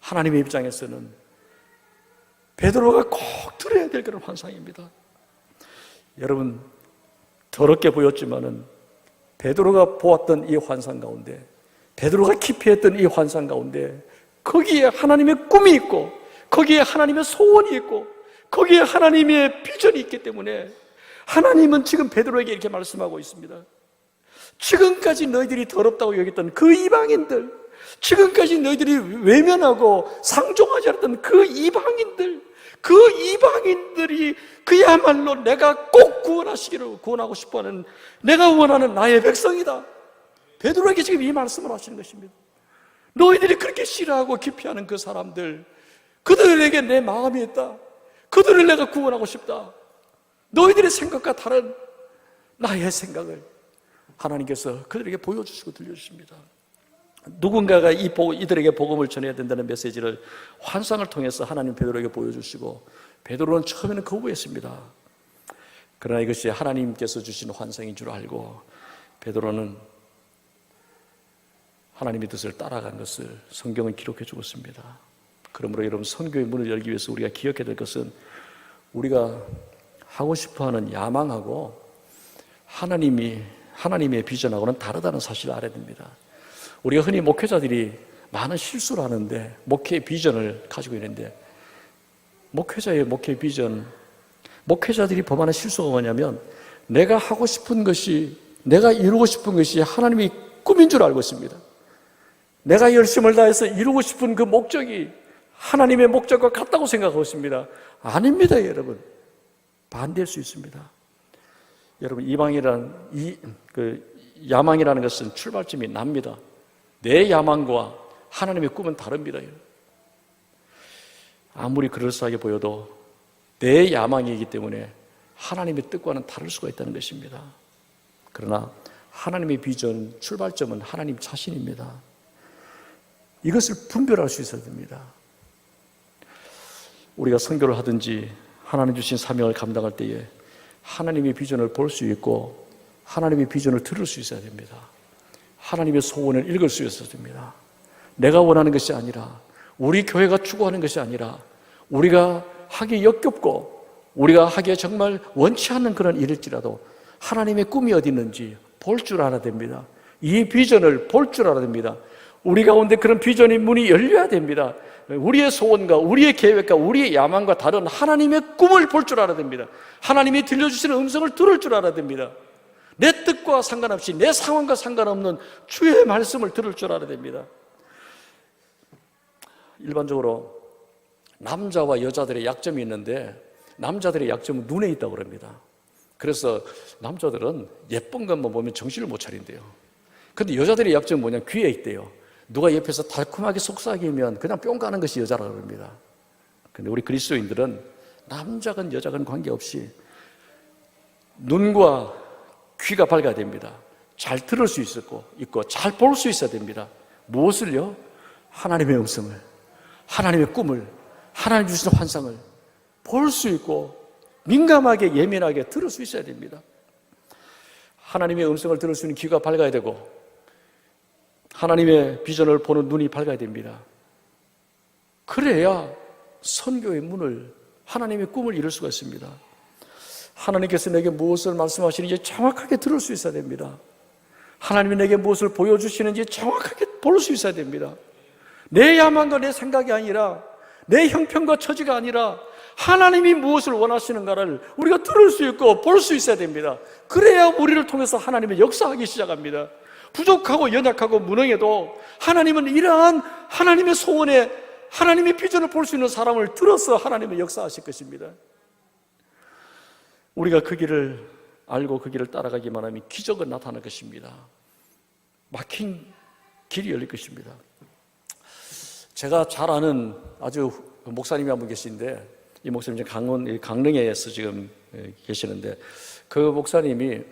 하나님의 입장에서는 베드로가 꼭 들어야 될 그런 환상입니다. 여러분, 더럽게 보였지만은 베드로가 보았던 이 환상 가운데, 베드로가 기피했던 이 환상 가운데 거기에 하나님의 꿈이 있고, 거기에 하나님의 소원이 있고, 거기에 하나님의 비전이 있기 때문에 하나님은 지금 베드로에게 이렇게 말씀하고 있습니다. 지금까지 너희들이 더럽다고 여겼던 그 이방인들, 지금까지 너희들이 외면하고 상종하지 않았던 그 이방인들이 그야말로 내가 꼭 구원하고 싶어하는, 내가 원하는 나의 백성이다. 베드로에게 지금 이 말씀을 하시는 것입니다. 너희들이 그렇게 싫어하고 기피하는 그 사람들, 그들에게 내 마음이 있다. 그들을 내가 구원하고 싶다. 너희들의 생각과 다른 나의 생각을 하나님께서 그들에게 보여주시고 들려주십니다. 누군가가 이들에게 복음을 전해야 된다는 메시지를 환상을 통해서 하나님 베드로에게 보여주시고, 베드로는 처음에는 거부했습니다. 그러나 이것이 하나님께서 주신 환상인 줄 알고 베드로는 하나님의 뜻을 따라간 것을 성경은 기록해 주고 있습니다. 그러므로 여러분, 선교의 문을 열기 위해서 우리가 기억해야 될 것은, 우리가 하고 싶어하는 야망하고 하나님의 비전하고는 다르다는 사실을 알아야 됩니다. 우리가 흔히 목회자들이 많은 실수를 하는데, 목회의 비전을 가지고 있는데, 목회자의 목회 비전, 목회자들이 범하는 실수가 뭐냐면, 내가 하고 싶은 것이, 내가 이루고 싶은 것이 하나님의 꿈인 줄 알고 있습니다. 내가 열심을 다해서 이루고 싶은 그 목적이 하나님의 목적과 같다고 생각하고 있습니다. 아닙니다, 여러분. 반대할 수 있습니다. 여러분, 야망이라는 것은 출발점이 납니다. 내 야망과 하나님의 꿈은 다릅니다. 아무리 그럴싸하게 보여도 내 야망이기 때문에 하나님의 뜻과는 다를 수가 있다는 것입니다. 그러나 하나님의 비전, 출발점은 하나님 자신입니다. 이것을 분별할 수 있어야 됩니다. 우리가 선교를 하든지 하나님 주신 사명을 감당할 때에 하나님의 비전을 볼 수 있고, 하나님의 비전을 들을 수 있어야 됩니다. 하나님의 소원을 읽을 수 있어야 됩니다. 내가 원하는 것이 아니라, 우리 교회가 추구하는 것이 아니라, 우리가 하기 역겹고 우리가 하기에 정말 원치 않는 그런 일일지라도 하나님의 꿈이 어디 있는지 볼 줄 알아야 됩니다. 이 비전을 볼 줄 알아야 됩니다. 우리 가운데 그런 비전의 문이 열려야 됩니다. 우리의 소원과 우리의 계획과 우리의 야망과 다른 하나님의 꿈을 볼 줄 알아야 됩니다. 하나님이 들려주시는 음성을 들을 줄 알아야 됩니다. 내 뜻과 상관없이, 내 상황과 상관없는 주의 말씀을 들을 줄 알아야 됩니다. 일반적으로 남자와 여자들의 약점이 있는데, 남자들의 약점은 눈에 있다고 그럽니다. 그래서 남자들은 예쁜 것만 보면 정신을 못 차린대요. 근데 여자들의 약점은 뭐냐, 귀에 있대요. 누가 옆에서 달콤하게 속삭이면 그냥 뿅 가는 것이 여자라고 합니다. 근데 우리 그리스도인들은 남자건 여자건 관계없이 눈과 귀가 밝아야 됩니다. 잘 들을 수 있고 잘 볼 수 있어야 됩니다. 무엇을요? 하나님의 음성을, 하나님의 꿈을, 하나님 주시는 환상을 볼 수 있고 민감하게, 예민하게 들을 수 있어야 됩니다. 하나님의 음성을 들을 수 있는 귀가 밝아야 되고, 하나님의 비전을 보는 눈이 밝아야 됩니다. 그래야 선교의 문을, 하나님의 꿈을 이룰 수가 있습니다. 하나님께서 내게 무엇을 말씀하시는지 정확하게 들을 수 있어야 됩니다. 하나님이 내게 무엇을 보여주시는지 정확하게 볼 수 있어야 됩니다. 내 야망과 내 생각이 아니라, 내 형편과 처지가 아니라 하나님이 무엇을 원하시는가를 우리가 들을 수 있고 볼 수 있어야 됩니다. 그래야 우리를 통해서 하나님의 역사하기 시작합니다. 부족하고 연약하고 무능해도 하나님은 이러한 하나님의 소원에, 하나님의 비전을 볼 수 있는 사람을 들어서 하나님의 역사하실 것입니다. 우리가 그 길을 알고 그 길을 따라가기만 하면 기적은 나타날 것입니다. 막힌 길이 열릴 것입니다. 제가 잘 아는 아주 목사님이 한 분 계신데, 이 목사님 강릉에서 지금 계시는데, 그 목사님이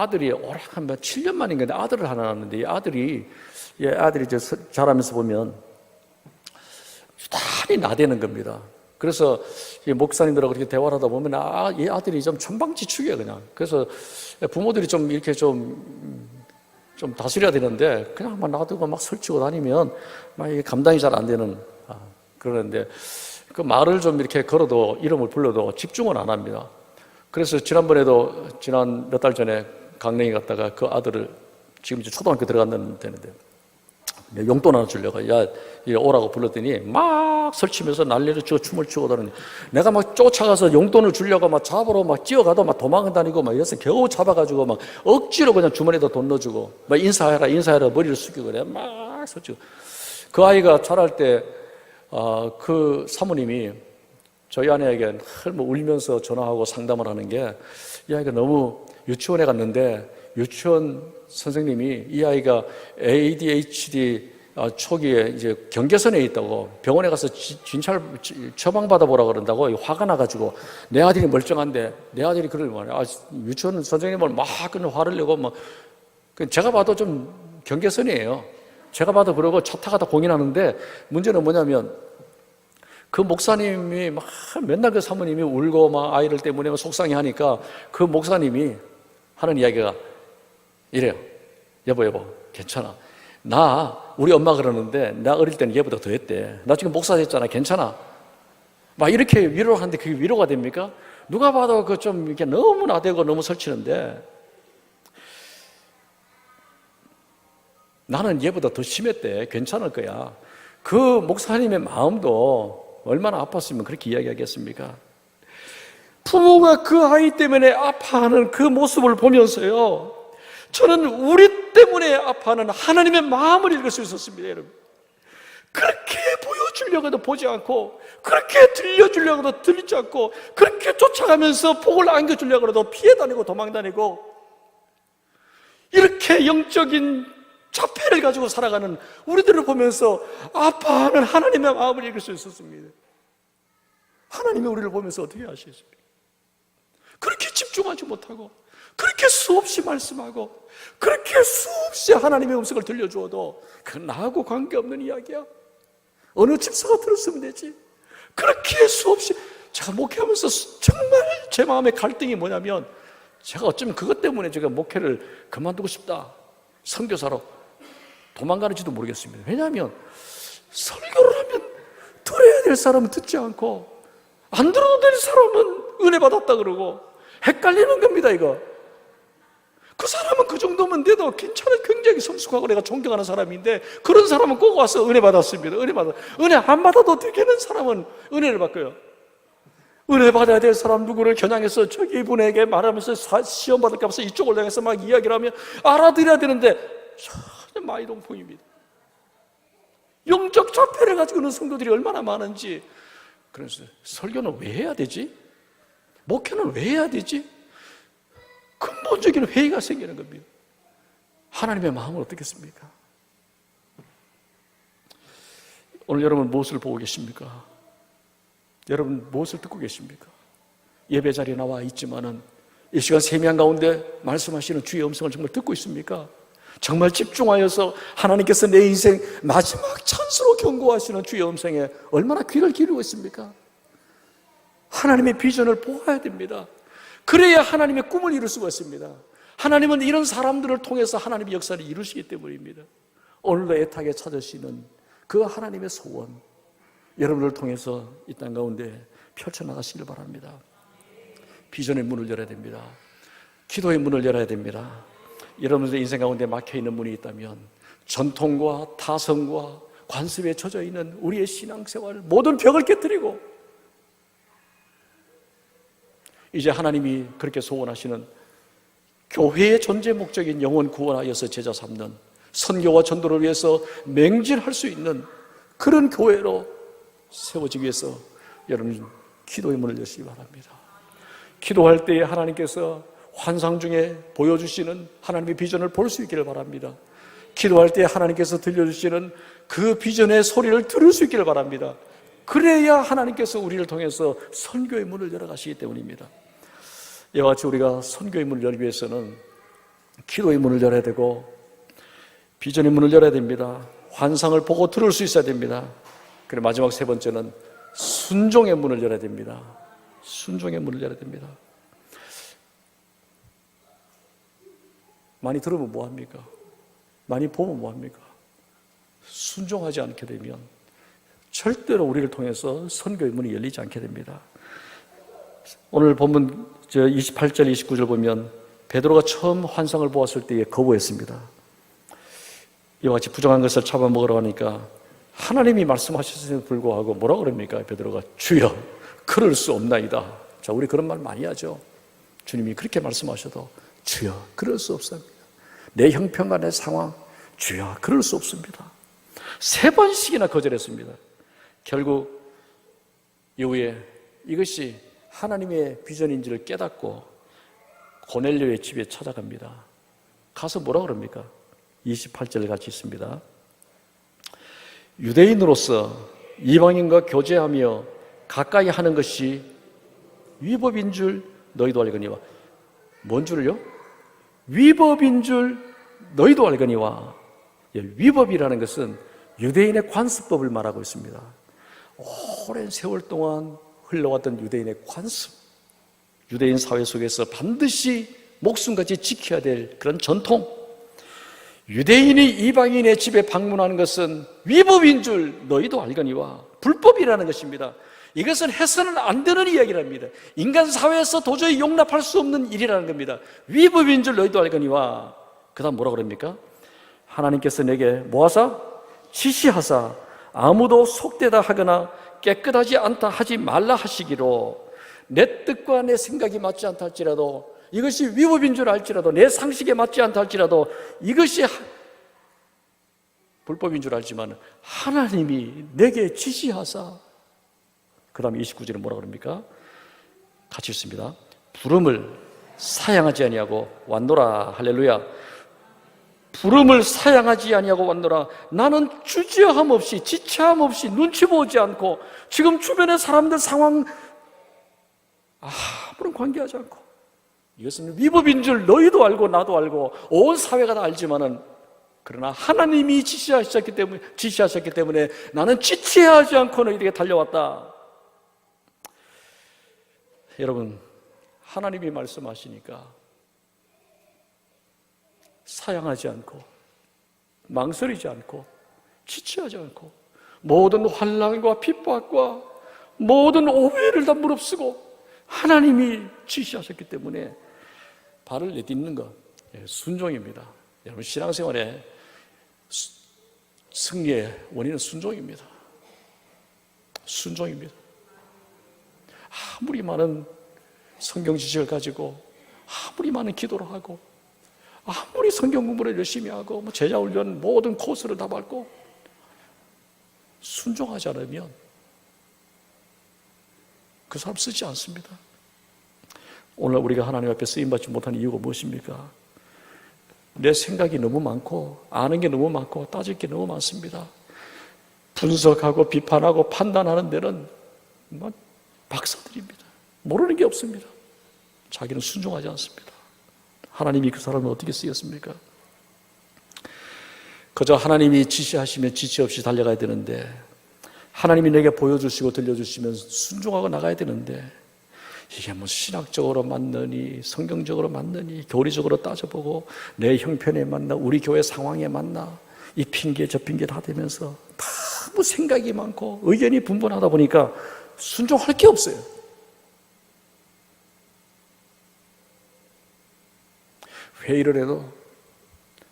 아들이 오락 한 7년 만인가 아들을 하나 낳았는데 이 아들이 이제 자라면서 보면 단히 나대는 겁니다. 그래서 목사님들하고 그렇게 대화를 하다 보면 이 아들이 좀 천방지축이야 그냥. 그래서 부모들이 좀 이렇게 좀 다스려야 되는데 그냥 막 놔두고 막 설치고 다니면 막 이게 감당이 잘 안 되는 그러는데 그 말을 좀 이렇게 걸어도 이름을 불러도 집중은 안 합니다. 그래서 지난 몇 달 전에 강릉에 갔다가 그 아들을 지금 이제 초등학교 들어갔는데 용돈 하나 주려고 오라고 불렀더니 막 설치면서 난리를 치고 춤을 추고 다니는데 내가 막 쫓아가서 용돈을 주려고 막 잡으러 막 뛰어가도 막 도망 다니고 막 이래서 겨우 잡아가지고 막 억지로 그냥 주머니에다 돈 넣어주고 막 인사해라 머리를 숙이고 그래 막 설치고 그 아이가 자랄 때 그 사모님이 저희 아내에게 늘 뭐 울면서 전화하고 상담을 하는 게 이 아이가 너무 유치원에 갔는데 유치원 선생님이 이 아이가 ADHD 초기에 이제 경계선에 있다고 병원에 가서 진찰 처방받아보라 그런다고 화가 나가지고 내 아들이 멀쩡한데 내 아들이 그러면 유치원 선생님을 막 그냥 화를 내고 막 제가 봐도 좀 경계선이에요. 제가 봐도 그러고 차 타가다 공인하는데 문제는 뭐냐면 그 목사님이 막 맨날 그 사모님이 울고 막 아이를 때문에 막 속상해 하니까 그 목사님이 하는 이야기가 이래요. 여보 괜찮아. 우리 엄마 그러는데 나 어릴 때는 얘보다 더 했대. 나 지금 목사 됐잖아. 괜찮아. 막 이렇게 위로를 하는데 그게 위로가 됩니까? 누가 봐도 그 좀 이렇게 너무 나대고 너무 설치는데 나는 얘보다 더 심했대. 괜찮을 거야. 그 목사님의 마음도 얼마나 아팠으면 그렇게 이야기하겠습니까? 부모가 그 아이 때문에 아파하는 그 모습을 보면서요, 저는 우리 때문에 아파하는 하나님의 마음을 읽을 수 있었습니다, 여러분. 그렇게 보여주려고 해도 보지 않고, 그렇게 들려주려고 해도 들리지 않고, 그렇게 쫓아가면서 복을 안겨주려고 해도 피해 다니고 도망 다니고, 이렇게 영적인 자폐를 가지고 살아가는 우리들을 보면서 아파하는 하나님의 마음을 읽을 수 있었습니다. 하나님이 우리를 보면서 어떻게 하시겠습니까? 그렇게 집중하지 못하고, 그렇게 수없이 말씀하고, 그렇게 수없이 하나님의 음성을 들려주어도 그건 나하고 관계없는 이야기야. 어느 집사가 들었으면 되지. 그렇게 수없이 제가 목회하면서 정말 제 마음에 갈등이 뭐냐면, 제가 어쩌면 그것 때문에 제가 목회를 그만두고 싶다, 선교사로 도망가는지도 모르겠습니다. 왜냐하면 설교를 하면 들어야 될 사람은 듣지 않고 안 들어도 될 사람은 은혜 받았다 그러고 헷갈리는 겁니다. 이거 그 사람은 그 정도면 돼도 괜찮아, 굉장히 성숙하고 내가 존경하는 사람인데 그런 사람은 꼭 와서 은혜 받았습니다. 은혜 안 받아도 되는 사람은 은혜를 받고요, 은혜 받아야 될 사람 누구를 겨냥해서 저기 이분에게 말하면서 시험 받을까 봐서 이쪽을 향해서 막 이야기를 하면 알아들어야 되는데 전혀 마이동풍입니다. 영적 자폐를 가지고 있는 성도들이 얼마나 많은지. 그래서 설교는 왜 해야 되지? 목회는 왜 해야 되지? 근본적인 회의가 생기는 겁니다. 하나님의 마음을 어떻겠습니까? 오늘 여러분 무엇을 보고 계십니까? 여러분 무엇을 듣고 계십니까? 예배 자리에 나와 있지만은 이 시간 세미한 가운데 말씀하시는 주의 음성을 정말 듣고 있습니까? 정말 집중하여서 하나님께서 내 인생 마지막 찬스로 경고하시는 주의 음성에 얼마나 귀를 기울이고 있습니까? 하나님의 비전을 보아야 됩니다. 그래야 하나님의 꿈을 이룰 수가 있습니다. 하나님은 이런 사람들을 통해서 하나님의 역사를 이루시기 때문입니다. 오늘도 애타게 찾으시는 그 하나님의 소원, 여러분을 통해서 이 땅 가운데 펼쳐나가시길 바랍니다. 비전의 문을 열어야 됩니다. 기도의 문을 열어야 됩니다. 여러분들의 인생 가운데 막혀있는 문이 있다면 전통과 타성과 관습에 젖어 있는 우리의 신앙생활 모든 벽을 깨뜨리고 이제 하나님이 그렇게 소원하시는 교회의 존재 목적인 영혼 구원하여서 제자 삼는, 선교와 전도를 위해서 맹진할 수 있는 그런 교회로 세워지기 위해서 여러분 기도의 문을 여시기 바랍니다. 기도할 때에 하나님께서 환상 중에 보여주시는 하나님의 비전을 볼 수 있기를 바랍니다. 기도할 때 하나님께서 들려주시는 그 비전의 소리를 들을 수 있기를 바랍니다. 그래야 하나님께서 우리를 통해서 선교의 문을 열어가시기 때문입니다. 이와 같이 우리가 선교의 문을 열기 위해서는 기도의 문을 열어야 되고 비전의 문을 열어야 됩니다. 환상을 보고 들을 수 있어야 됩니다. 그리고 마지막 세 번째는 순종의 문을 열어야 됩니다. 순종의 문을 열어야 됩니다. 많이 들으면 뭐합니까? 많이 보면 뭐합니까? 순종하지 않게 되면 절대로 우리를 통해서 선교의 문이 열리지 않게 됩니다. 오늘 본문 28절 29절 보면 베드로가 처음 환상을 보았을 때에 거부했습니다. 이와 같이 부정한 것을 잡아먹으러 가니까 하나님이 말씀하셨음에도 불구하고 뭐라 그럽니까? 베드로가 주여 그럴 수 없나이다. 자, 우리 그런 말 많이 하죠. 주님이 그렇게 말씀하셔도 주여 그럴 수 없습니다. 내 형편과 내 상황 주여 그럴 수 없습니다. 3번씩이나 거절했습니다. 결국 이후에 이것이 하나님의 비전인지를 깨닫고 고넬료의 집에 찾아갑니다. 가서 뭐라 그럽니까? 28절 같이 있습니다. 유대인으로서 이방인과 교제하며 가까이 하는 것이 위법인 줄 너희도 알거니와. 뭔 줄을요? 위법인 줄 너희도 알거니와. 위법이라는 것은 유대인의 관습법을 말하고 있습니다. 오랜 세월 동안 흘러왔던 유대인의 관습, 유대인 사회 속에서 반드시 목숨같이 지켜야 될 그런 전통, 유대인이 이방인의 집에 방문하는 것은 위법인 줄 너희도 알거니와. 불법이라는 것입니다. 이것은 해서는 안 되는 이야기랍니다. 인간 사회에서 도저히 용납할 수 없는 일이라는 겁니다. 위법인 줄 너희도 알거니와. 그 다음 뭐라 그럽니까? 하나님께서 내게 뭐하사? 지시하사 아무도 속되다 하거나 깨끗하지 않다 하지 말라 하시기로. 내 뜻과 내 생각이 맞지 않다 할지라도, 이것이 위법인 줄 알지라도, 내 상식에 맞지 않다 할지라도, 이것이 불법인 줄 알지만 하나님이 내게 지시하사. 그 다음에 29절에 뭐라 그럽니까? 같이 읽습니다. 부름을 사양하지 아니하고 왔노라. 할렐루야. 부름을 사양하지 아니하고 왔노라. 나는 주저함 없이, 지체함 없이, 눈치 보지 않고, 지금 주변의 사람들 상황 아무런 관계하지 않고, 이것은 위법인 줄 너희도 알고 나도 알고 온 사회가 다 알지만은, 그러나 하나님이 지시하셨기 때문에 나는 지체하지 않고 너희에게 달려왔다. 여러분, 하나님이 말씀하시니까 사양하지 않고, 망설이지 않고, 지체하지 않고, 모든 환난과 핍박과 모든 오해를 다 무릅쓰고 하나님이 지시하셨기 때문에 발을 내딛는 것, 순종입니다. 여러분, 신앙생활의 승리의 원인은 순종입니다. 순종입니다. 아무리 많은 성경 지식을 가지고, 아무리 많은 기도를 하고, 아무리 성경 공부를 열심히 하고, 제자 훈련 모든 코스를 다 밟고 순종하지 않으면 그 사람 쓰지 않습니다. 오늘 우리가 하나님 앞에 쓰임받지 못하는 이유가 무엇입니까? 내 생각이 너무 많고, 아는 게 너무 많고, 따질 게 너무 많습니다. 분석하고 비판하고 판단하는 데는 박사들입니다. 모르는 게 없습니다. 자기는 순종하지 않습니다. 하나님이 그 사람을 어떻게 쓰였습니까? 그저 하나님이 지시하시면 지체 없이 달려가야 되는데, 하나님이 내게 보여주시고 들려주시면 순종하고 나가야 되는데, 이게 뭐 신학적으로 맞느니 성경적으로 맞느니 교리적으로 따져보고 내 형편에 맞나 우리 교회 상황에 맞나 이 핑계 저 핑계 다 되면서 너무 생각이 많고 의견이 분분하다 보니까 순종할 게 없어요. 회의를 해도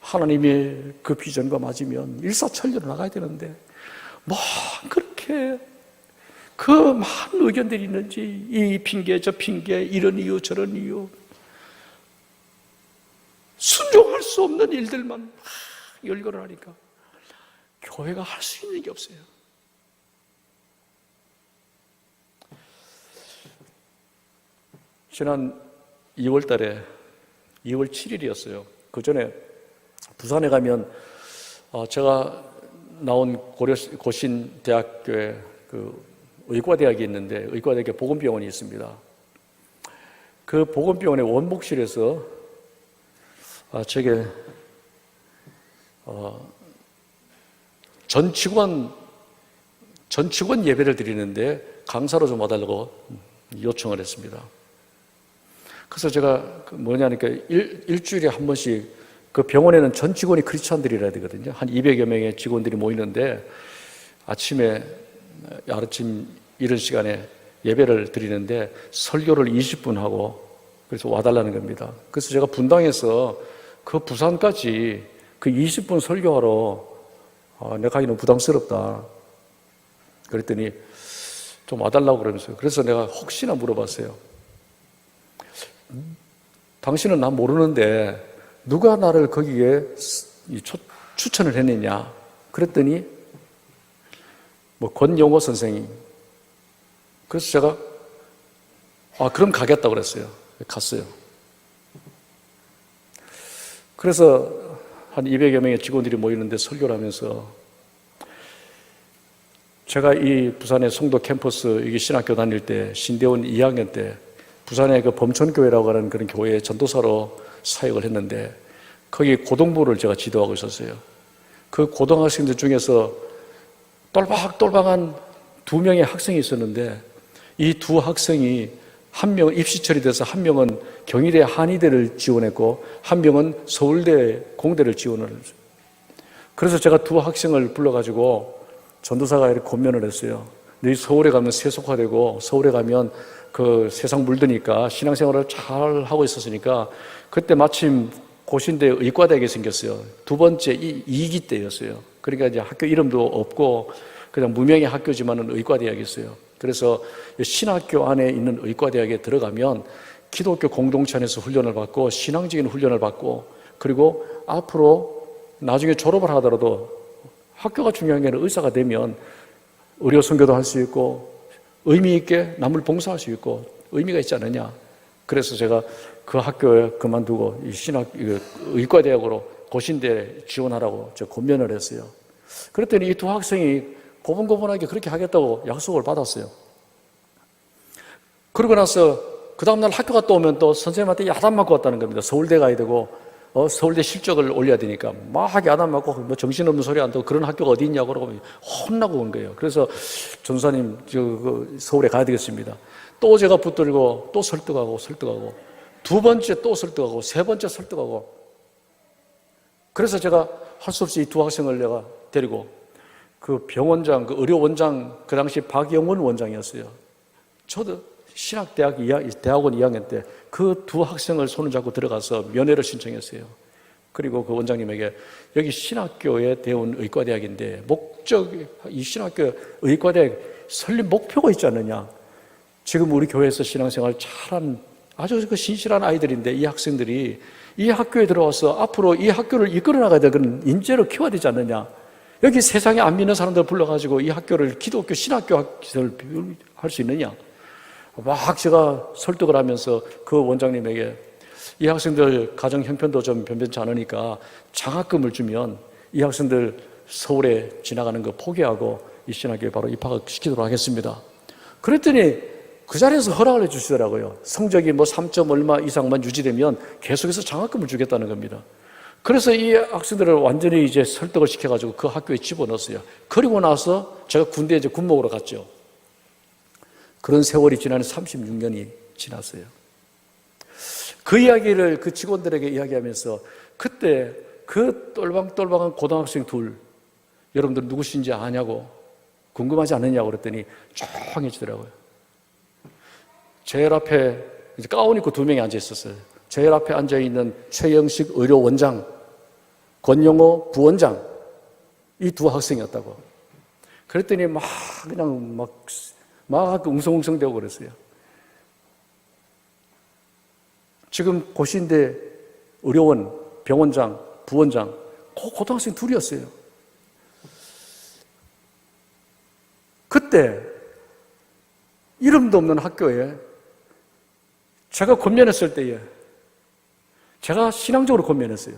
하나님의 그 비전과 맞으면 일사천리로 나가야 되는데, 뭐 그렇게 그 많은 의견들이 있는지, 이 핑계 저 핑계, 이런 이유 저런 이유, 순종할 수 없는 일들만 열거를 하니까 교회가 할 수 있는 게 없어요. 지난 2월 달에 2월 7일이었어요. 그 전에 부산에 가면 제가 나온 고신대학교에 그 의과대학이 있는데, 의과대학에 보건병원이 있습니다. 그 보건병원의 원목실에서 제게 전 직원 예배를 드리는데 강사로 좀 와달라고 요청을 했습니다. 그래서 제가 뭐냐니까 일주일에 한 번씩 그 병원에는 전 직원이 크리스찬들이라 되거든요. 한 200여 명의 직원들이 모이는데 아침 이런 시간에 예배를 드리는데 설교를 20분 하고 그래서 와달라는 겁니다. 그래서 제가 분당에서 그 부산까지 그 20분 설교하러 내가 가기 너무 부담스럽다. 그랬더니 좀 와달라고 그러면서요. 그래서 내가 혹시나 물어봤어요. 당신은 나 모르는데 누가 나를 거기에 추천을 했느냐? 그랬더니 권영호 선생님. 그래서 제가 그럼 가겠다고 그랬어요. 갔어요. 그래서 한 200여 명의 직원들이 모이는데 설교를 하면서 제가 이 부산의 송도 캠퍼스 여기 신학교 다닐 때 신대원 2학년 때 부산의 그 범천교회라고 하는 그런 교회에 전도사로 사역을 했는데 거기 고등부를 제가 지도하고 있었어요. 그 고등학생들 중에서 똘박똘박한 2명의 학생이 있었는데 이 2 학생이 한 명은 입시 처리돼서 한 명은 경희대 한의대를 지원했고 한 명은 서울대 공대를 지원을 했어요. 그래서 제가 2 학생을 불러가지고 전도사가 이렇게 권면을 했어요. 너희 서울에 가면 세속화되고 서울에 가면 그 세상 물드니까 신앙생활을 잘 하고 있었으니까 그때 마침 고신대 의과대학이 생겼어요. 2번째 2기 때였어요. 그러니까 이제 학교 이름도 없고 그냥 무명의 학교지만은 의과대학이었어요. 그래서 신학교 안에 있는 의과대학에 들어가면 기독교 공동체 안에서 훈련을 받고 신앙적인 훈련을 받고 그리고 앞으로 나중에 졸업을 하더라도 학교가 중요한 게 아니라 의사가 되면 의료 선교도 할 수 있고 의미 있게 남을 봉사할 수 있고 의미가 있지 않느냐. 그래서 제가 그 학교에 그만두고 의과대학으로 고신대 지원하라고 제가 권면을 했어요. 그랬더니 이 2 학생이 고분고분하게 그렇게 하겠다고 약속을 받았어요. 그러고 나서 그 다음날 학교 갔다 오면 또 선생님한테 야단 맞고 왔다는 겁니다. 서울대 가야 되고 서울대 실적을 올려야 되니까 막 야단 맞고 뭐 정신없는 소리 안 듣고 그런 학교가 어디 있냐고 그러고 혼나고 온 거예요. 그래서 전사님 서울에 가야 되겠습니다. 또 제가 붙들고 또 설득하고 2번째 또 설득하고 3번째 설득하고 그래서 제가 할 수 없이 이 2 학생을 내가 데리고 그 병원장, 그 의료원장 그 당시 박영원 원장이었어요. 저도 대학원 2학년 때 그 2 학생을 손을 잡고 들어가서 면회를 신청했어요. 그리고 그 원장님에게 여기 신학교에 대운 의과대학인데 이 신학교 의과대학 설립 목표가 있지 않느냐. 지금 우리 교회에서 신앙생활 잘한 아주 그 신실한 아이들인데 이 학생들이 이 학교에 들어와서 앞으로 이 학교를 이끌어 나가야 될 그런 인재로 키워야 되지 않느냐. 여기 세상에 안 믿는 사람들 불러가지고 이 학교를 기독교 신학교 학교를 할 수 있느냐. 막 제가 설득을 하면서 그 원장님에게 이 학생들 가정 형편도 좀 변변치 않으니까 장학금을 주면 이 학생들 서울에 지나가는 거 포기하고 이 신학교에 바로 입학을 시키도록 하겠습니다. 그랬더니 그 자리에서 허락을 해주시더라고요. 성적이 3점 얼마 이상만 유지되면 계속해서 장학금을 주겠다는 겁니다. 그래서 이 학생들을 완전히 이제 설득을 시켜가지고 그 학교에 집어넣었어요. 그리고 나서 제가 군대에 이제 군목으로 갔죠. 그런 세월이 지나는 36년이 지났어요. 그 이야기를 그 직원들에게 이야기하면서 그때 그 똘방똘방한 고등학생 2 여러분들 누구신지 아냐고 궁금하지 않느냐고 그랬더니 조용해지더라고요. 제일 앞에 이제 가운 입고 2명이 앉아 있었어요. 제일 앞에 앉아 있는 최영식 의료원장, 권영호 부원장 이 2 학생이었다고. 그랬더니 그냥 웅성웅성대고 그랬어요. 지금 고신대 의료원, 병원장, 부원장, 고등학생 2이었어요. 그때 이름도 없는 학교에 제가 권면했을 때에 제가 신앙적으로 권면했어요.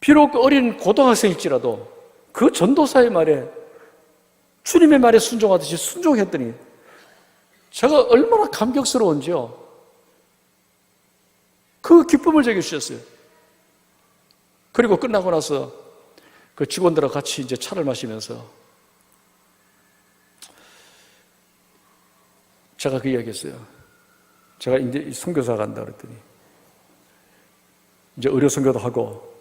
비록 어린 고등학생일지라도 그 전도사의 말에 주님의 말에 순종하듯이 순종했더니 제가 얼마나 감격스러운지요. 그 기쁨을 제게 주셨어요. 그리고 끝나고 나서 그 직원들하고 같이 이제 차를 마시면서 제가 그 이야기했어요. 제가 이제 선교사 간다 그랬더니 이제 의료 선교도 하고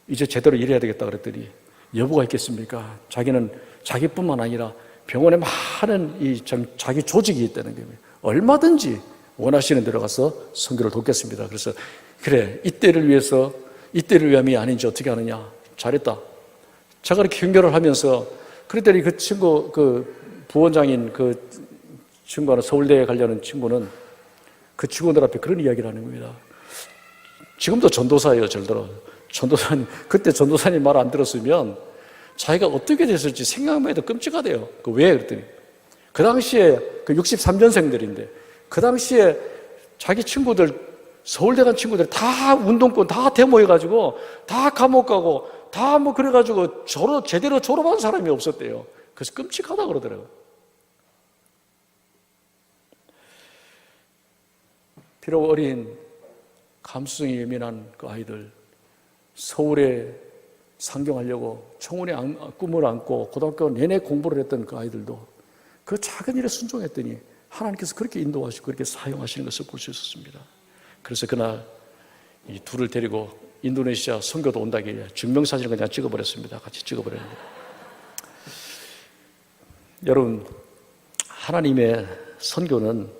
이제 제대로 일해야 되겠다 그랬더니 여부가 있겠습니까? 자기는 자기뿐만 아니라 병원에 많은 자기 조직이 있다는 거예요. 얼마든지 원하시는 데로 가서 선교를 돕겠습니다. 그래서 그래, 이때를 위함이 아닌지 어떻게 하느냐. 잘했다. 제가 이렇게 연결을 하면서 그랬더니 그 친구, 그 부원장인 그 친구는 서울대에 가려는 친구는 그 직원들 앞에 그런 이야기를 하는 겁니다. 지금도 전도사예요, 절대로. 전도사님, 그때 전도사님 말 안 들었으면 자기가 어떻게 됐을지 생각만 해도 끔찍하대요. 왜? 그랬더니 그 당시에 그 63년생들인데 그 당시에 자기 친구들, 서울대 간 친구들 다 운동권 다 대모해가지고 다 감옥 가고 다 뭐 그래가지고 제대로 졸업한 사람이 없었대요. 그래서 끔찍하다 그러더라고요. 비록 어린 감수성이 예민한 그 아이들, 서울에 상경하려고 청운의 꿈을 안고 고등학교 내내 공부를 했던 그 아이들도 그 작은 일에 순종했더니 하나님께서 그렇게 인도하시고 그렇게 사용하시는 것을 볼 수 있었습니다. 그래서 그날 이 둘을 데리고 인도네시아 선교도 온다길래 증명사진을 그냥 찍어버렸습니다. 같이 찍어버렸는데, 여러분, 하나님의 선교는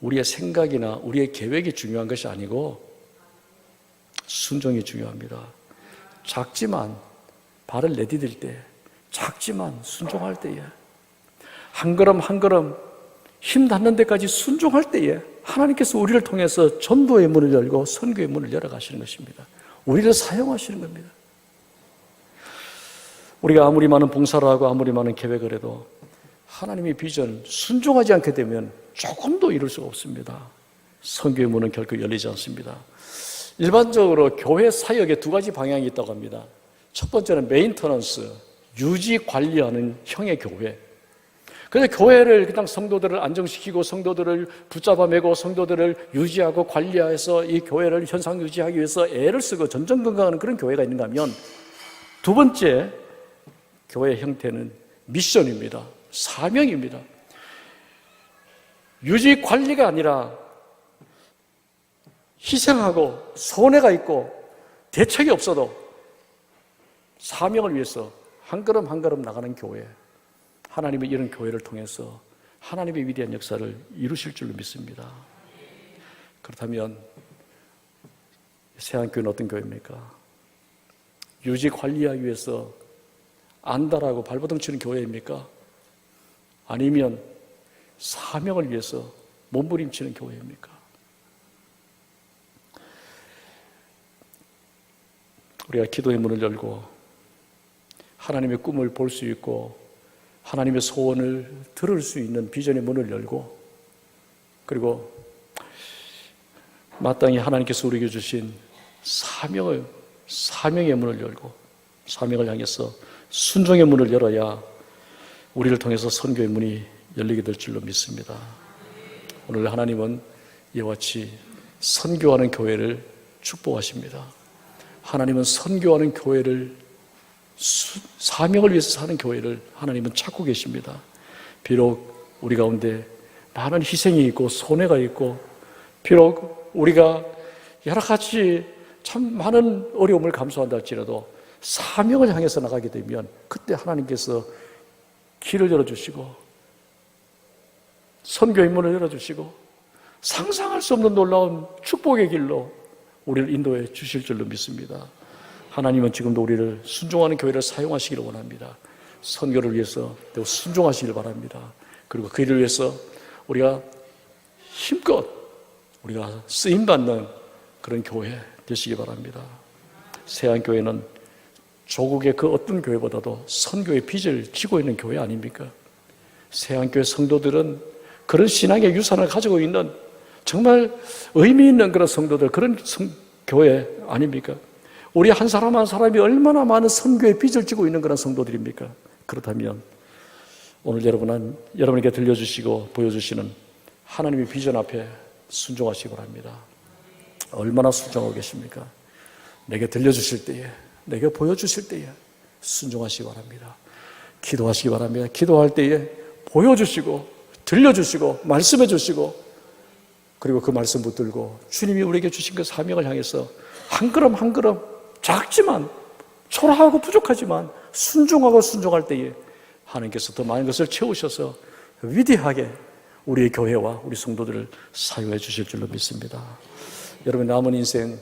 우리의 생각이나 우리의 계획이 중요한 것이 아니고 순종이 중요합니다. 작지만 발을 내디딜 때, 작지만 순종할 때에, 한 걸음 한 걸음 힘 닿는 데까지 순종할 때에 하나님께서 우리를 통해서 전도의 문을 열고 선교의 문을 열어가시는 것입니다. 우리를 사용하시는 겁니다. 우리가 아무리 많은 봉사를 하고 아무리 많은 계획을 해도 하나님의 비전 순종하지 않게 되면 조금도 이룰 수가 없습니다. 선교의 문은 결코 열리지 않습니다. 일반적으로 교회 사역에 두 가지 방향이 있다고 합니다. 첫 번째는 메인터넌스, 유지 관리하는 형의 교회. 그래서 교회를 그냥 성도들을 안정시키고 성도들을 붙잡아 매고 성도들을 유지하고 관리해서 이 교회를 현상 유지하기 위해서 애를 쓰고 전전긍긍하는 그런 교회가 있는가 하면, 두 번째 교회 형태는 미션입니다. 사명입니다. 유지 관리가 아니라 희생하고 손해가 있고 대책이 없어도 사명을 위해서 한 걸음 한 걸음 나가는 교회, 하나님의 이런 교회를 통해서 하나님의 위대한 역사를 이루실 줄로 믿습니다. 그렇다면 세안교회는 어떤 교회입니까? 유지 관리하기 위해서 안달하고 발버둥 치는 교회입니까? 아니면 사명을 위해서 몸부림치는 교회입니까? 우리가 기도의 문을 열고 하나님의 꿈을 볼 수 있고 하나님의 소원을 들을 수 있는 비전의 문을 열고, 그리고 마땅히 하나님께서 우리에게 주신 사명의 문을 열고 사명을 향해서 순종의 문을 열어야 우리를 통해서 선교의 문이 열리게 될 줄로 믿습니다. 오늘 하나님은 이와 같이 선교하는 교회를 축복하십니다. 하나님은 선교하는 교회를, 사명을 위해서 사는 교회를 하나님은 찾고 계십니다. 비록 우리 가운데 많은 희생이 있고 손해가 있고, 비록 우리가 여러 가지 참 많은 어려움을 감수한다 할지라도 사명을 향해서 나가게 되면 그때 하나님께서 길을 열어주시고 선교의 문을 열어주시고 상상할 수 없는 놀라운 축복의 길로 우리를 인도해 주실 줄로 믿습니다. 하나님은 지금도 우리를 순종하는 교회를 사용하시기를 원합니다. 선교를 위해서 순종하시길 바랍니다. 그리고 그 일을 위해서 우리가 힘껏 우리가 쓰임받는 그런 교회 되시기 바랍니다. 세안교회는 조국의 그 어떤 교회보다도 선교의 빚을 지고 있는 교회 아닙니까? 세안교회 성도들은 그런 신앙의 유산을 가지고 있는 정말 의미 있는 그런 성도들, 그런 교회 아닙니까? 우리 한 사람 한 사람이 얼마나 많은 선교의 빚을 지고 있는 그런 성도들입니까? 그렇다면 오늘 여러분에게 들려주시고 보여주시는 하나님의 비전 앞에 순종하시기 바랍니다. 얼마나 순종하고 계십니까? 내게 들려주실 때에, 내게 보여주실 때에 순종하시기 바랍니다. 기도하시기 바랍니다. 기도할 때에 보여주시고 들려주시고 말씀해 주시고, 그리고 그 말씀 붙들고 주님이 우리에게 주신 그 사명을 향해서 한 걸음 한 걸음, 작지만 초라하고 부족하지만 순종할 때에 하나님께서 더 많은 것을 채우셔서 위대하게 우리의 교회와 우리 성도들을 사용해 주실 줄로 믿습니다. 여러분, 남은 인생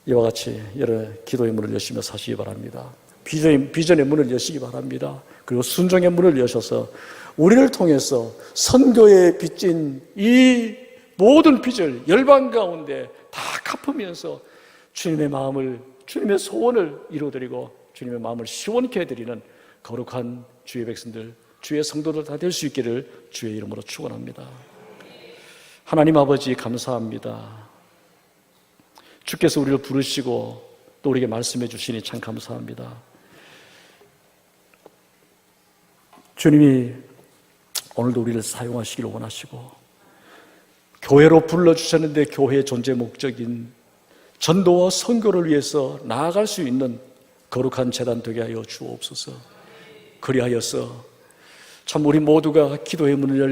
이와 같이 여러 기도의 문을 여시며 사시기 바랍니다. 비전의 문을 여시기 바랍니다. 그리고 순종의 문을 여셔서 우리를 통해서 선교에 빚진 이 모든 빚을 열방 가운데 다 갚으면서 주님의 마음을, 주님의 소원을 이루어드리고 주님의 마음을 시원케 해드리는 거룩한 주의 백성들, 주의 성도들 다 될 수 있기를 주의 이름으로 축원합니다. 하나님 아버지, 감사합니다. 주께서 우리를 부르시고 또 우리에게 말씀해 주시니 참 감사합니다. 주님이 오늘도 우리를 사용하시기를 원하시고 교회로 불러주셨는데 교회의 존재 목적인 전도와 선교를 위해서 나아갈 수 있는 거룩한 재단 되게 하여 주옵소서. 그리하여서 참 우리 모두가 기도의 문을